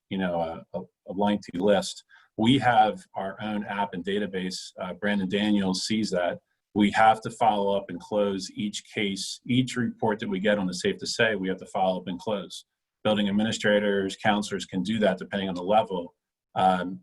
you know, a lengthy list. We have our own app and database. Brandon Daniels sees that. We have to follow up and close each case, each report that we get on the Safe to Say, we have to follow up and close. Building administrators, counselors can do that depending on the level.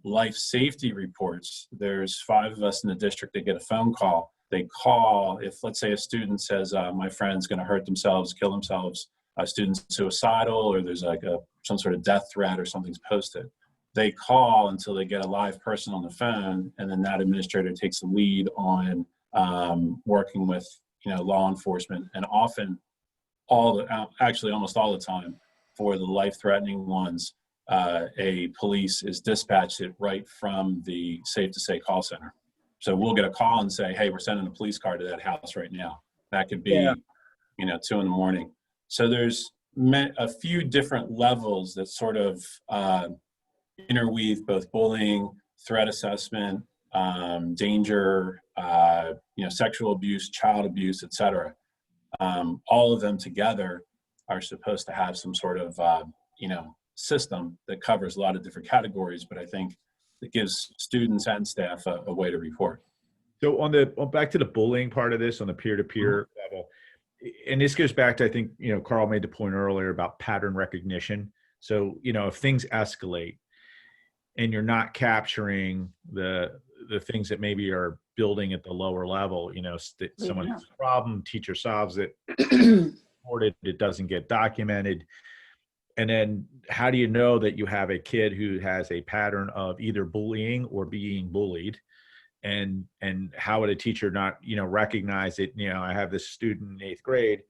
Life safety reports, there's 5 of us in the district that get a phone call. They call, if let's say a student says, my friend's gonna hurt themselves, kill themselves, a student's suicidal, or there's like some sort of death threat or something's posted. They call until they get a live person on the phone, and then that administrator takes the lead on working with, you know, law enforcement, and often actually almost all the time for the life-threatening ones, a police is dispatched it right from the Safe to Say call center. So we'll get a call and say, hey, we're sending a police car to that house right now. That could be, you know, 2 in the morning. So there's a few different levels that sort of interweave both bullying, threat assessment, danger, you know, sexual abuse, child abuse, etc. All of them together are supposed to have some sort of, you know, system that covers a lot of different categories, but I think it gives students and staff a way to report. So back to the bullying part of this on the peer-to-peer level, and this goes back to, I think, you know, Carl made the point earlier about pattern recognition. So, you know, if things escalate and you're not capturing the things that maybe are building at the lower level, you know, someone has a problem, teacher solves it, reported, it doesn't get documented. And then how do you know that you have a kid who has a pattern of either bullying or being bullied? And how would a teacher not, you know, recognize it? You know, I have this student in 8th grade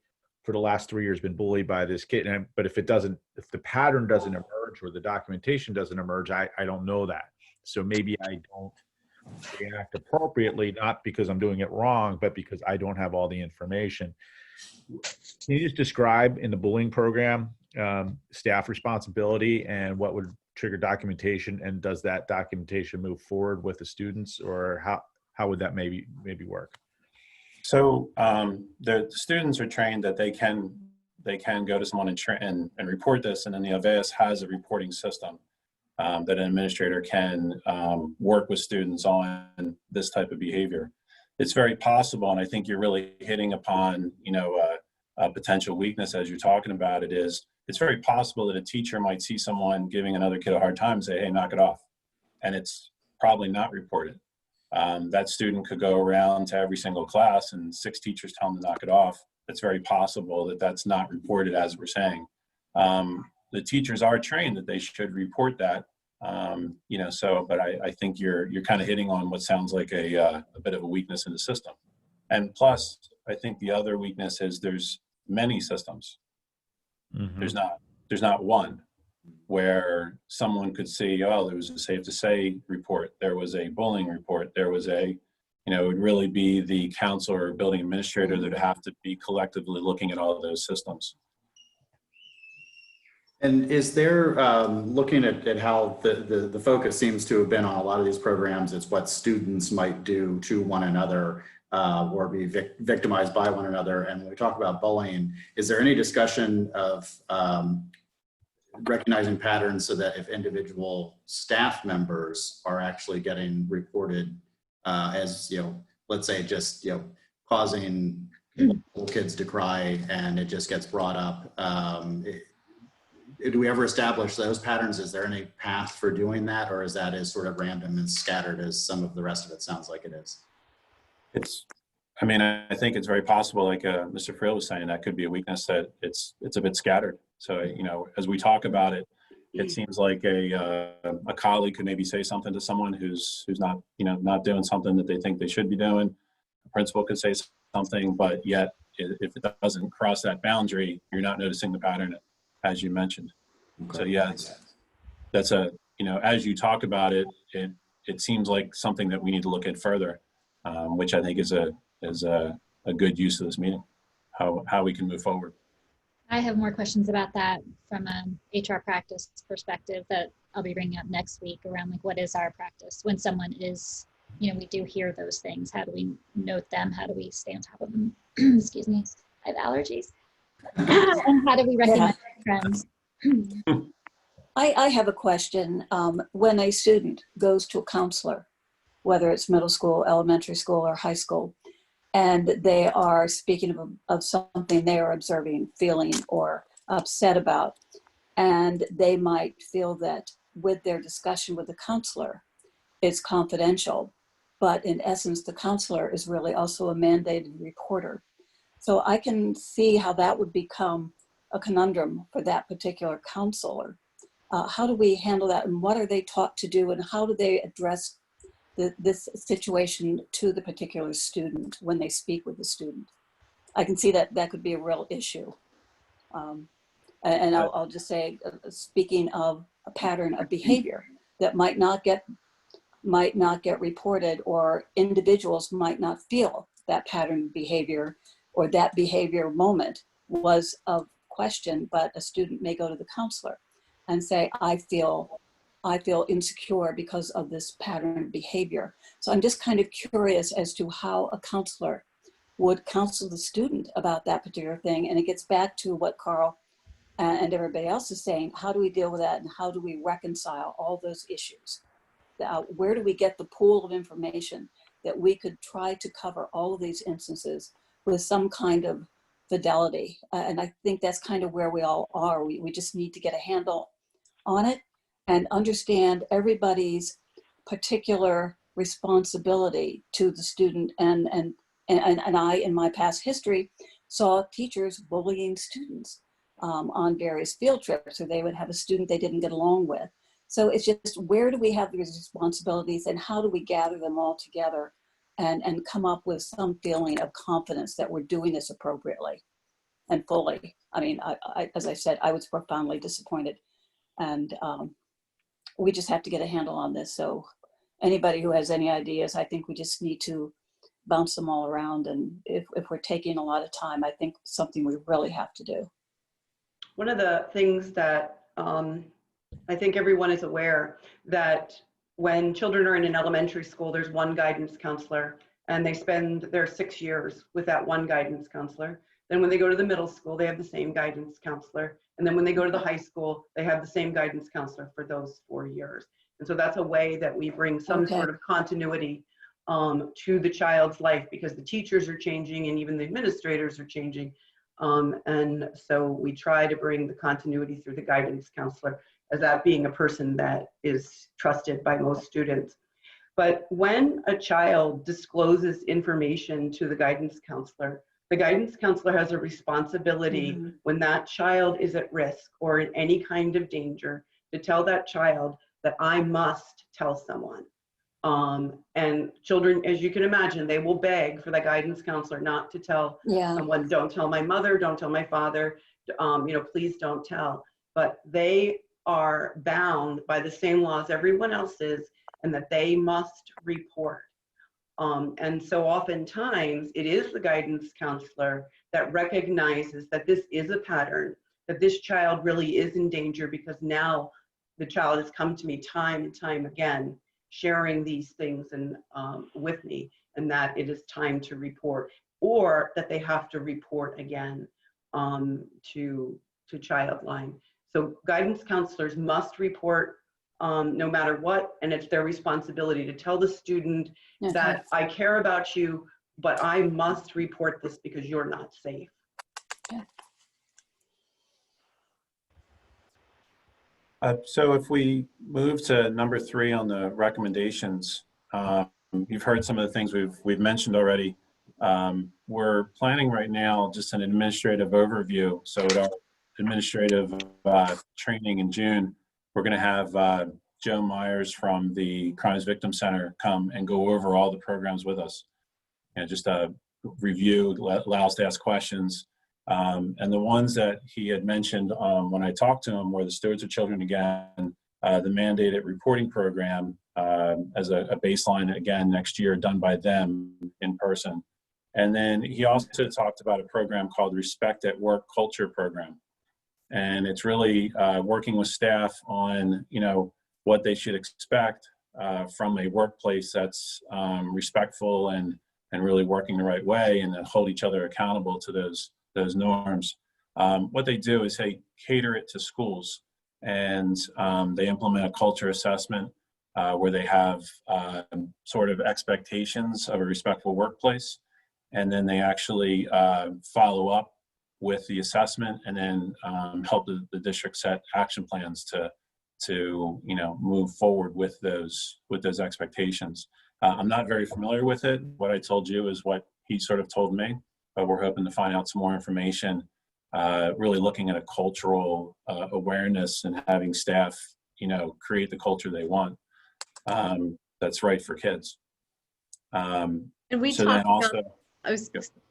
for the last 3 years been bullied by this kid. But if the pattern doesn't emerge or the documentation doesn't emerge, I don't know that. So maybe I don't react appropriately, not because I'm doing it wrong, but because I don't have all the information. Can you just describe in the bullying program staff responsibility and what would trigger documentation, and does that documentation move forward with the students, or how would that maybe work? So the students are trained that they can go to someone and report this, and then the AVEAS has a reporting system that an administrator can work with students on this type of behavior. It's very possible, and I think you're really hitting upon, you know, a potential weakness as you're talking about it, is it's very possible that a teacher might see someone giving another kid a hard time and say, hey, knock it off. And it's probably not reported. That student could go around to every single class and 6 teachers tell them to knock it off. It's very possible that that's not reported, as we're saying. The teachers are trained that they should report that, you know, so, but I think you're kind of hitting on what sounds like a bit of a weakness in the system. And plus, I think the other weakness is there's many systems. Mm-hmm. There's not one where someone could see, oh, there was a Safe to Say report, there was a bullying report, there was a, you know, it would really be the counselor or building administrator that would have to be collectively looking at all of those systems. And is there, looking at how the focus seems to have been on a lot of these programs, it's what students might do to one another or be victimized by one another. And when we talk about bullying, is there any discussion of recognizing patterns so that if individual staff members are actually getting reported as, you know, let's say just, you know, causing little kids to cry and it just gets brought up, do we ever establish those patterns? Is there any path for doing that, or is that as sort of random and scattered as some of the rest of it sounds like it is? I mean, I think it's very possible, like Mr. Friel was saying, that could be a weakness, that it's a bit scattered. So, you know, as we talk about it, it seems like a colleague could maybe say something to someone who's not, you know, not doing something that they think they should be doing. The principal could say something, but yet if it doesn't cross that boundary, you're not noticing the pattern, as you mentioned. Okay. So yeah, that's as you talk about it, it seems like something that we need to look at further, which I think is a good use of this meeting, how we can move forward. I have more questions about that from an HR practice perspective that I'll be bringing up next week around like what is our practice when someone is, we do hear those things. How do we note them? How do we stay on top of them? Excuse me, I have allergies. And how do we recognize trends? I have a question. When a student goes to a counselor, whether it's middle school, elementary school, or high school, and they are speaking of something they are observing, feeling, or upset about, and they might feel that with their discussion with the counselor, it's confidential, but in essence, the counselor is really also a mandated reporter. So I can see how that would become a conundrum for that particular counselor. How do we handle that, and what are they taught to do, and how do they address this situation to the particular student when they speak with the student? I can see that that could be a real issue. And I'll just say, speaking of a pattern of behavior that might not get reported, or individuals might not feel that pattern of behavior or that behavior moment was of question, but a student may go to the counselor and say, I feel insecure because of this pattern of behavior. So I'm just kind of curious as to how a counselor would counsel the student about that particular thing. And it gets back to what Carl and everybody else is saying. How do we deal with that, and how do we reconcile all those issues? Where do we get the pool of information that we could try to cover all of these instances with some kind of fidelity? And I think that's kind of where we all are. We just need to get a handle on it and understand everybody's particular responsibility to the student. And I, in my past history, saw teachers bullying students on various field trips, or they would have a student they didn't get along with. So it's just, where do we have these responsibilities, and how do we gather them all together and come up with some feeling of confidence that we're doing this appropriately and fully? I mean, as I said, I was profoundly disappointed, and we just have to get a handle on this. So anybody who has any ideas, I think we just need to bounce them all around. And if we're taking a lot of time, I think something we really have to do. One of the things that I think everyone is aware, that when children are in an elementary school, there's one guidance counselor, and they spend their 6 years with that one guidance counselor. Then when they go to the middle school, they have the same guidance counselor. And then when they go to the high school, they have the same guidance counselor for those 4 years. And so that's a way that we bring some sort of continuity to the child's life, because the teachers are changing and even the administrators are changing. And so we try to bring the continuity through the guidance counselor, as that being a person that is trusted by most students. But when a child discloses information to the guidance counselor has a responsibility when that child is at risk or in any kind of danger to tell that child that I must tell someone. And children, as you can imagine, they will beg for the guidance counselor not to tell someone, don't tell my mother, don't tell my father, please don't tell. But they are bound by the same laws everyone else is, and that they must report. And so oftentimes it is the guidance counselor that recognizes that this is a pattern, that this child really is in danger, because now the child has come to me time and time again, sharing these things and with me, and that it is time to report, or that they have to report again to Childline. So guidance counselors must report no matter what, and it's their responsibility to tell the student that I care about you, but I must report this because you're not safe. So if we move to number 3 on the recommendations, you've heard some of the things we've mentioned already. We're planning right now just an administrative overview. So at our administrative training in June, we're going to have Joe Myers from the Crimes Victim Center come and go over all the programs with us, and just review, allow us to ask questions. And the ones that he had mentioned when I talked to him were the Stewards of Children again, the mandated reporting program as a baseline again next year, done by them in person. And then he also talked about a program called Respect at Work Culture Program. And it's really working with staff on, what they should expect from a workplace that's respectful and really working the right way, and then hold each other accountable to those norms. What they do is they cater it to schools, and they implement a culture assessment where they have sort of expectations of a respectful workplace, and then they actually follow up with the assessment, and then help the district set action plans to move forward with those expectations. I'm not very familiar with it. What I told you is what he sort of told me, but we're hoping to find out some more information, really looking at a cultural awareness and having staff, create the culture they want that's right for kids. And we So talked then also,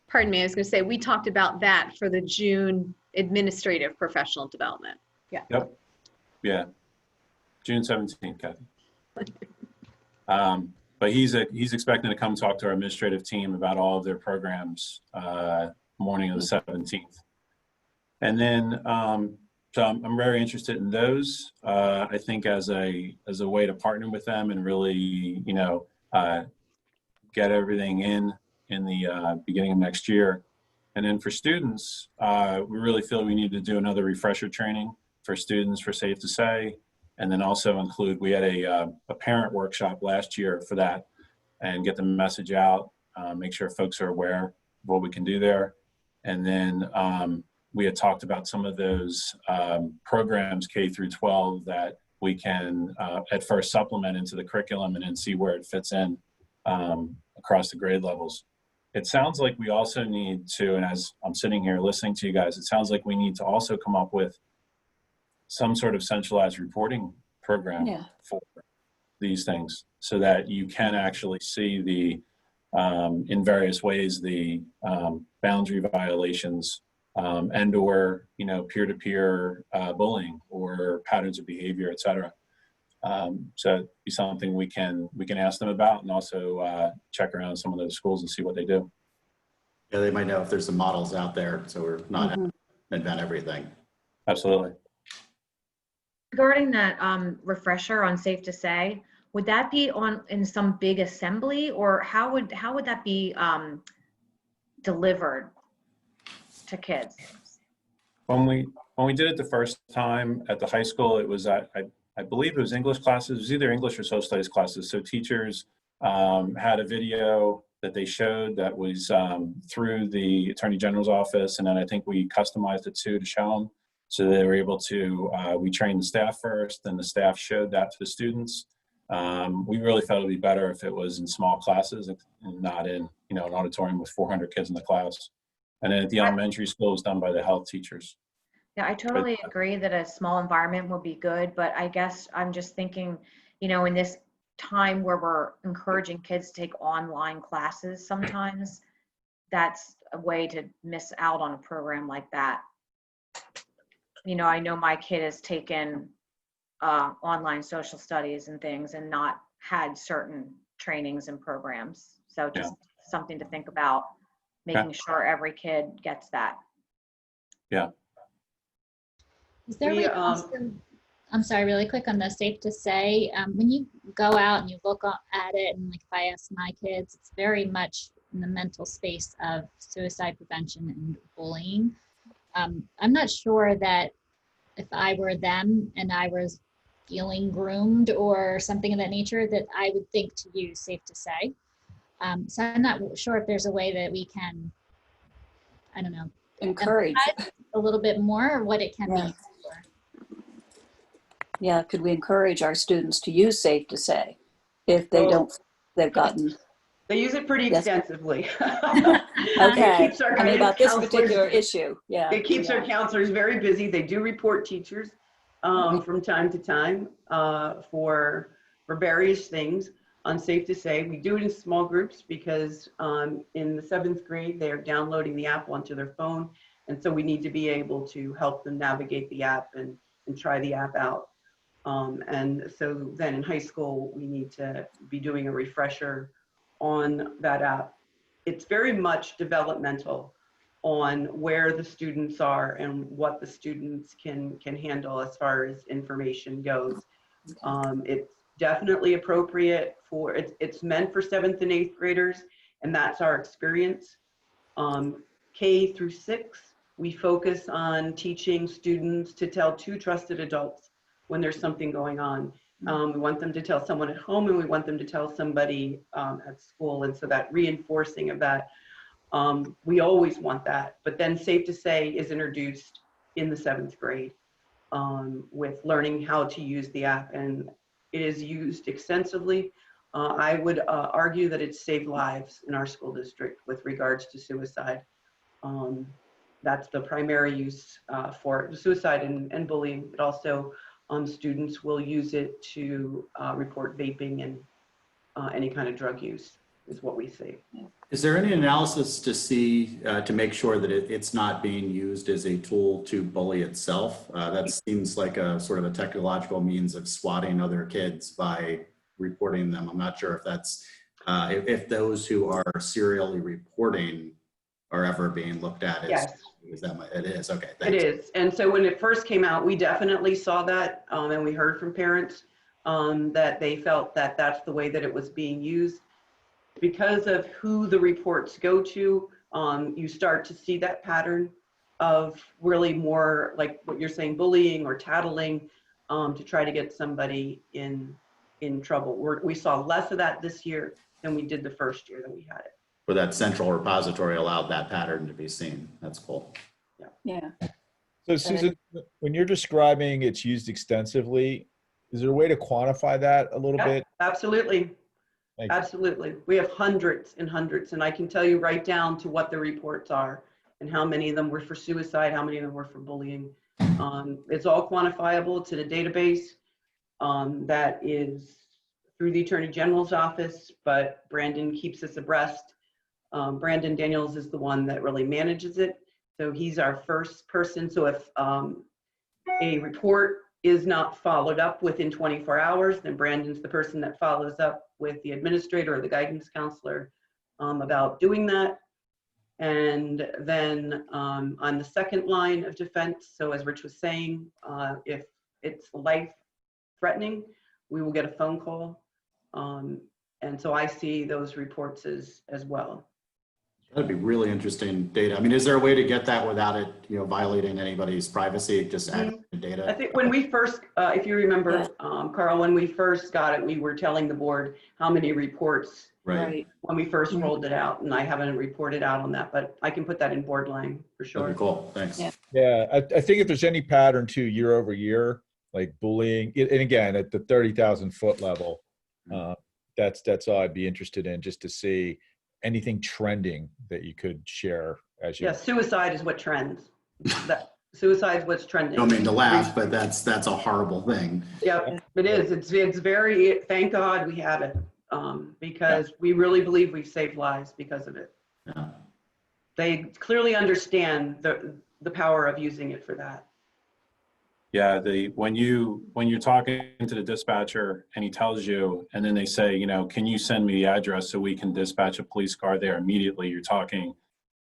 pardon me, I was going to say, we talked about that for the June administrative professional development. Yeah. Yep. Yeah. June 17th, Kathy. But he's expecting to come talk to our administrative team about all of their programs morning of the 17th. And then, so I'm very interested in those. I think as a way to partner with them and really, get everything in the beginning of next year. And then for students, we really feel we need to do another refresher training for students for Safe to Say, and then also include, we had a parent workshop last year for that, and get the message out, make sure folks are aware of what we can do there. And then we had talked about some of those programs K through 12 that we can at first supplement into the curriculum and then see where it fits in across the grade levels. It sounds like we also need to, and as I'm sitting here listening to you guys, it sounds like we need to also come up with some sort of centralized reporting program for these things, so that you can actually see the, in various ways, the boundary violations and or, peer-to-peer bullying or patterns of behavior, et cetera. So it'd be something we can ask them about, and also check around some of those schools and see what they do. Yeah, they might know if there's some models out there, so we're not having to invent everything. Absolutely. Regarding that refresher on Safe to Say, would that be in some big assembly, or how would that be delivered to kids? When we did it the first time at the high school, it was I believe it was English classes. It was either English or social studies classes. So teachers had a video that they showed that was through the Attorney General's office, and then I think we customized it to show them. So they were able to, we trained the staff first, and the staff showed that to the students. We really felt it'd be better if it was in small classes and not in, an auditorium with 400 kids in the class. And then at the elementary school, it was done by the health teachers. Yeah, I totally agree that a small environment would be good, but I guess I'm just thinking, in this time where we're encouraging kids to take online classes, sometimes that's a way to miss out on a program like that. I know my kid has taken online social studies and things and not had certain trainings and programs. So just something to think about, making sure every kid gets that. Yeah. Is there a way also, I'm sorry, really quick on the Safe to Say, when you go out and you look at it, and like if I ask my kids, it's very much in the mental space of suicide prevention and bullying. I'm not sure that if I were them and I was feeling groomed or something of that nature, that I would think to use Safe to Say. So I'm not sure if there's a way that we can, I don't know, encourage a little bit more what it can be used for. Yeah, could we encourage our students to use Safe to Say if they they've gotten. They use it pretty extensively. Okay. It keeps our guidance about this counselors, particular issue. Yeah. It keeps our counselors very busy. They do report teachers from time to time for various things on Safe to Say. We do it in small groups because in the 7th grade, they're downloading the app onto their phone. And so we need to be able to help them navigate the app and try the app out. And so then in high school, we need to be doing a refresher on that app. It's very much developmental on where the students are and what the students can handle as far as information goes. It's definitely appropriate for, it's meant for 7th and 8th graders, and that's our experience. K through 6, we focus on teaching students to tell 2 trusted adults when there's something going on. We want them to tell someone at home, and we want them to tell somebody at school. And so that reinforcing of that, we always want that. But then Safe to Say is introduced in the 7th grade with learning how to use the app, and it is used extensively. I would argue that it's saved lives in our school district with regards to suicide. That's the primary use for suicide and bullying, but also students will use it to report vaping and any kind of drug use is what we see. Is there any analysis to see, to make sure that it's not being used as a tool to bully itself? That seems like a sort of a technological means of swatting other kids by reporting them. I'm not sure if that's, if those who are serially reporting are ever being looked at as, Yes. is that it is, okay. It is. And so when it first came out, we definitely saw that, and we heard from parents that they felt that that's the way that it was being used. Because of who the reports go to, you start to see that pattern of really more like what you're saying, bullying or tattling to try to get somebody in trouble. We saw less of that this year than we did the first year that we had it. Where that central repository allowed that pattern to be seen. That's cool. Yeah. So Susan, when you're describing it's used extensively, is there a way to quantify that a little bit? Absolutely. Thank you. Absolutely. We have hundreds and hundreds, and I can tell you right down to what the reports are and how many of them were for suicide, how many of them were for bullying. It's all quantifiable. It's in a database that is through the Attorney General's office, but Brandon keeps us abreast. Brandon Daniels is the one that really manages it. So he's our first person. So if a report is not followed up within 24 hours, then Brandon's the person that follows up with the administrator or the guidance counselor about doing that. And then on the second line of defense, so as Rich was saying, if it's life threatening, we will get a phone call. And so I see those reports as well. That'd be really interesting data. I mean, is there a way to get that without it, violating anybody's privacy? Just adding the data. I think when we first, if you remember, Carl, when we first got it, we were telling the board how many reports Right. when we first rolled it out, and I haven't reported out on that, but I can put that in board line for sure. That'd be cool. Thanks. Yeah, I think if there's any pattern too year over year, like bullying, and again, at the 30,000 foot level, that's all I'd be interested in, just to see anything trending that you could share as you. Yeah, suicide is what trends. Suicide is what's trending. I don't mean to laugh, but that's a horrible thing. Yep, it is. It's very, thank God we have it, because we really believe we've saved lives because of it. Yeah. They clearly understand the power of using it for that. Yeah, when you're talking to the dispatcher and he tells you, and then they say, can you send me the address so we can dispatch a police car there immediately? You're talking,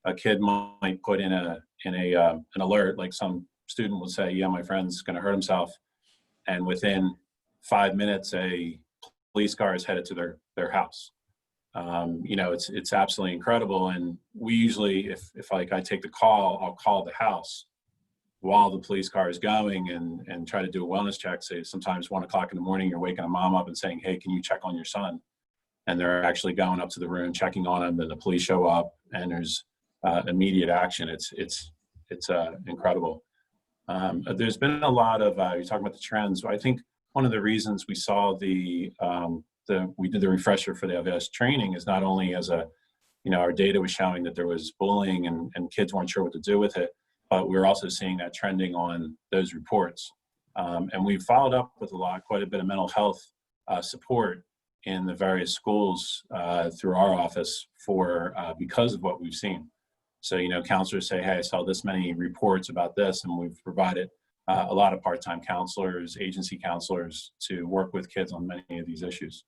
a kid might put in an alert, like some student will say, yeah, my friend's going to hurt himself, and within 5 minutes, a police car is headed to their house. It's absolutely incredible. And we usually, if like I take the call, I'll call the house while the police car is going and try to do a wellness check. Say sometimes 1 o'clock in the morning, you're waking a mom up and saying, hey, can you check on your son? And they're actually going up to the room, checking on him, and the police show up and there's immediate action. It's incredible. There's been a lot of, you're talking about the trends. I think one of the reasons we saw we did the refresher for the LVS training is not only as our data was showing that there was bullying and kids weren't sure what to do with it, but we're also seeing that trending on those reports. And we've followed up with quite a bit of mental health support in the various schools through our office because of what we've seen. So, counselors say, hey, I saw this many reports about this, and we've provided a lot of part-time counselors, agency counselors to work with kids on many of these issues.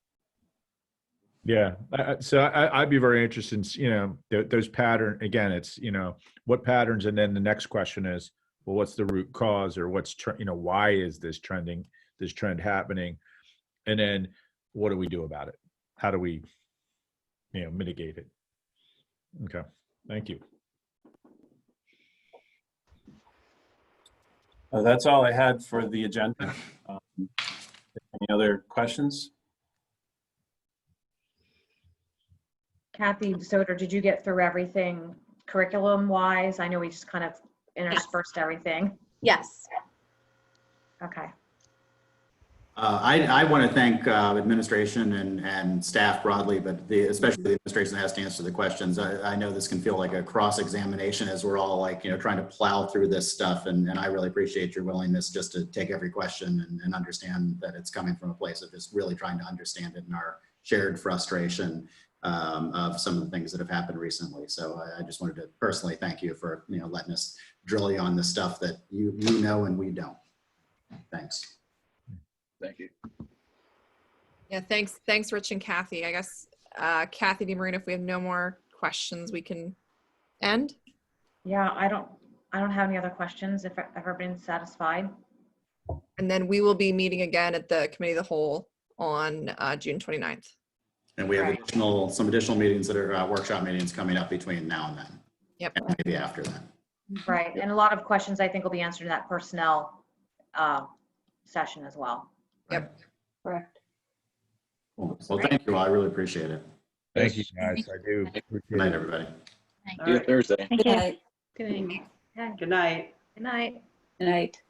Yeah. I'd be very interested in, those pattern, again, it's, what patterns, and then the next question is, well, what's the root cause, or why is this trend happening? And then what do we do about it? How do we, mitigate it? Okay. Thank you. That's all I had for the agenda. Any other questions? Kathy Soder, did you get through everything curriculum wise? I know we just kind of interspersed everything. Yes. Okay. I want to thank administration and staff broadly, but especially the administration that has to answer the questions. I know this can feel like a cross-examination as we're all trying to plow through this stuff. And I really appreciate your willingness just to take every question and understand that it's coming from a place of just really trying to understand it and our shared frustration of some of the things that have happened recently. So I just wanted to personally thank you for letting us drill you on the stuff that you know and we don't. Thanks. Thank you. Yeah, thanks, Rich and Kathy. I guess, Kathy DeMarino, if we have no more questions, we can end. Yeah, I don't have any other questions if everybody's satisfied. And then we will be meeting again at the Committee of the Whole on June 29th. And we have Right. some additional meetings that are workshop meetings coming up between now and then. Yep. And maybe after that. Right. And a lot of questions I think will be answered in that personnel session as well. Yep. Correct. Cool. Well, thank you all. I really appreciate it. Thank you, guys. I do. Good night, everybody. Thank All See you right. Thursday. Thank Good you. night. Good night. Okay. Good night. Good night. Good night.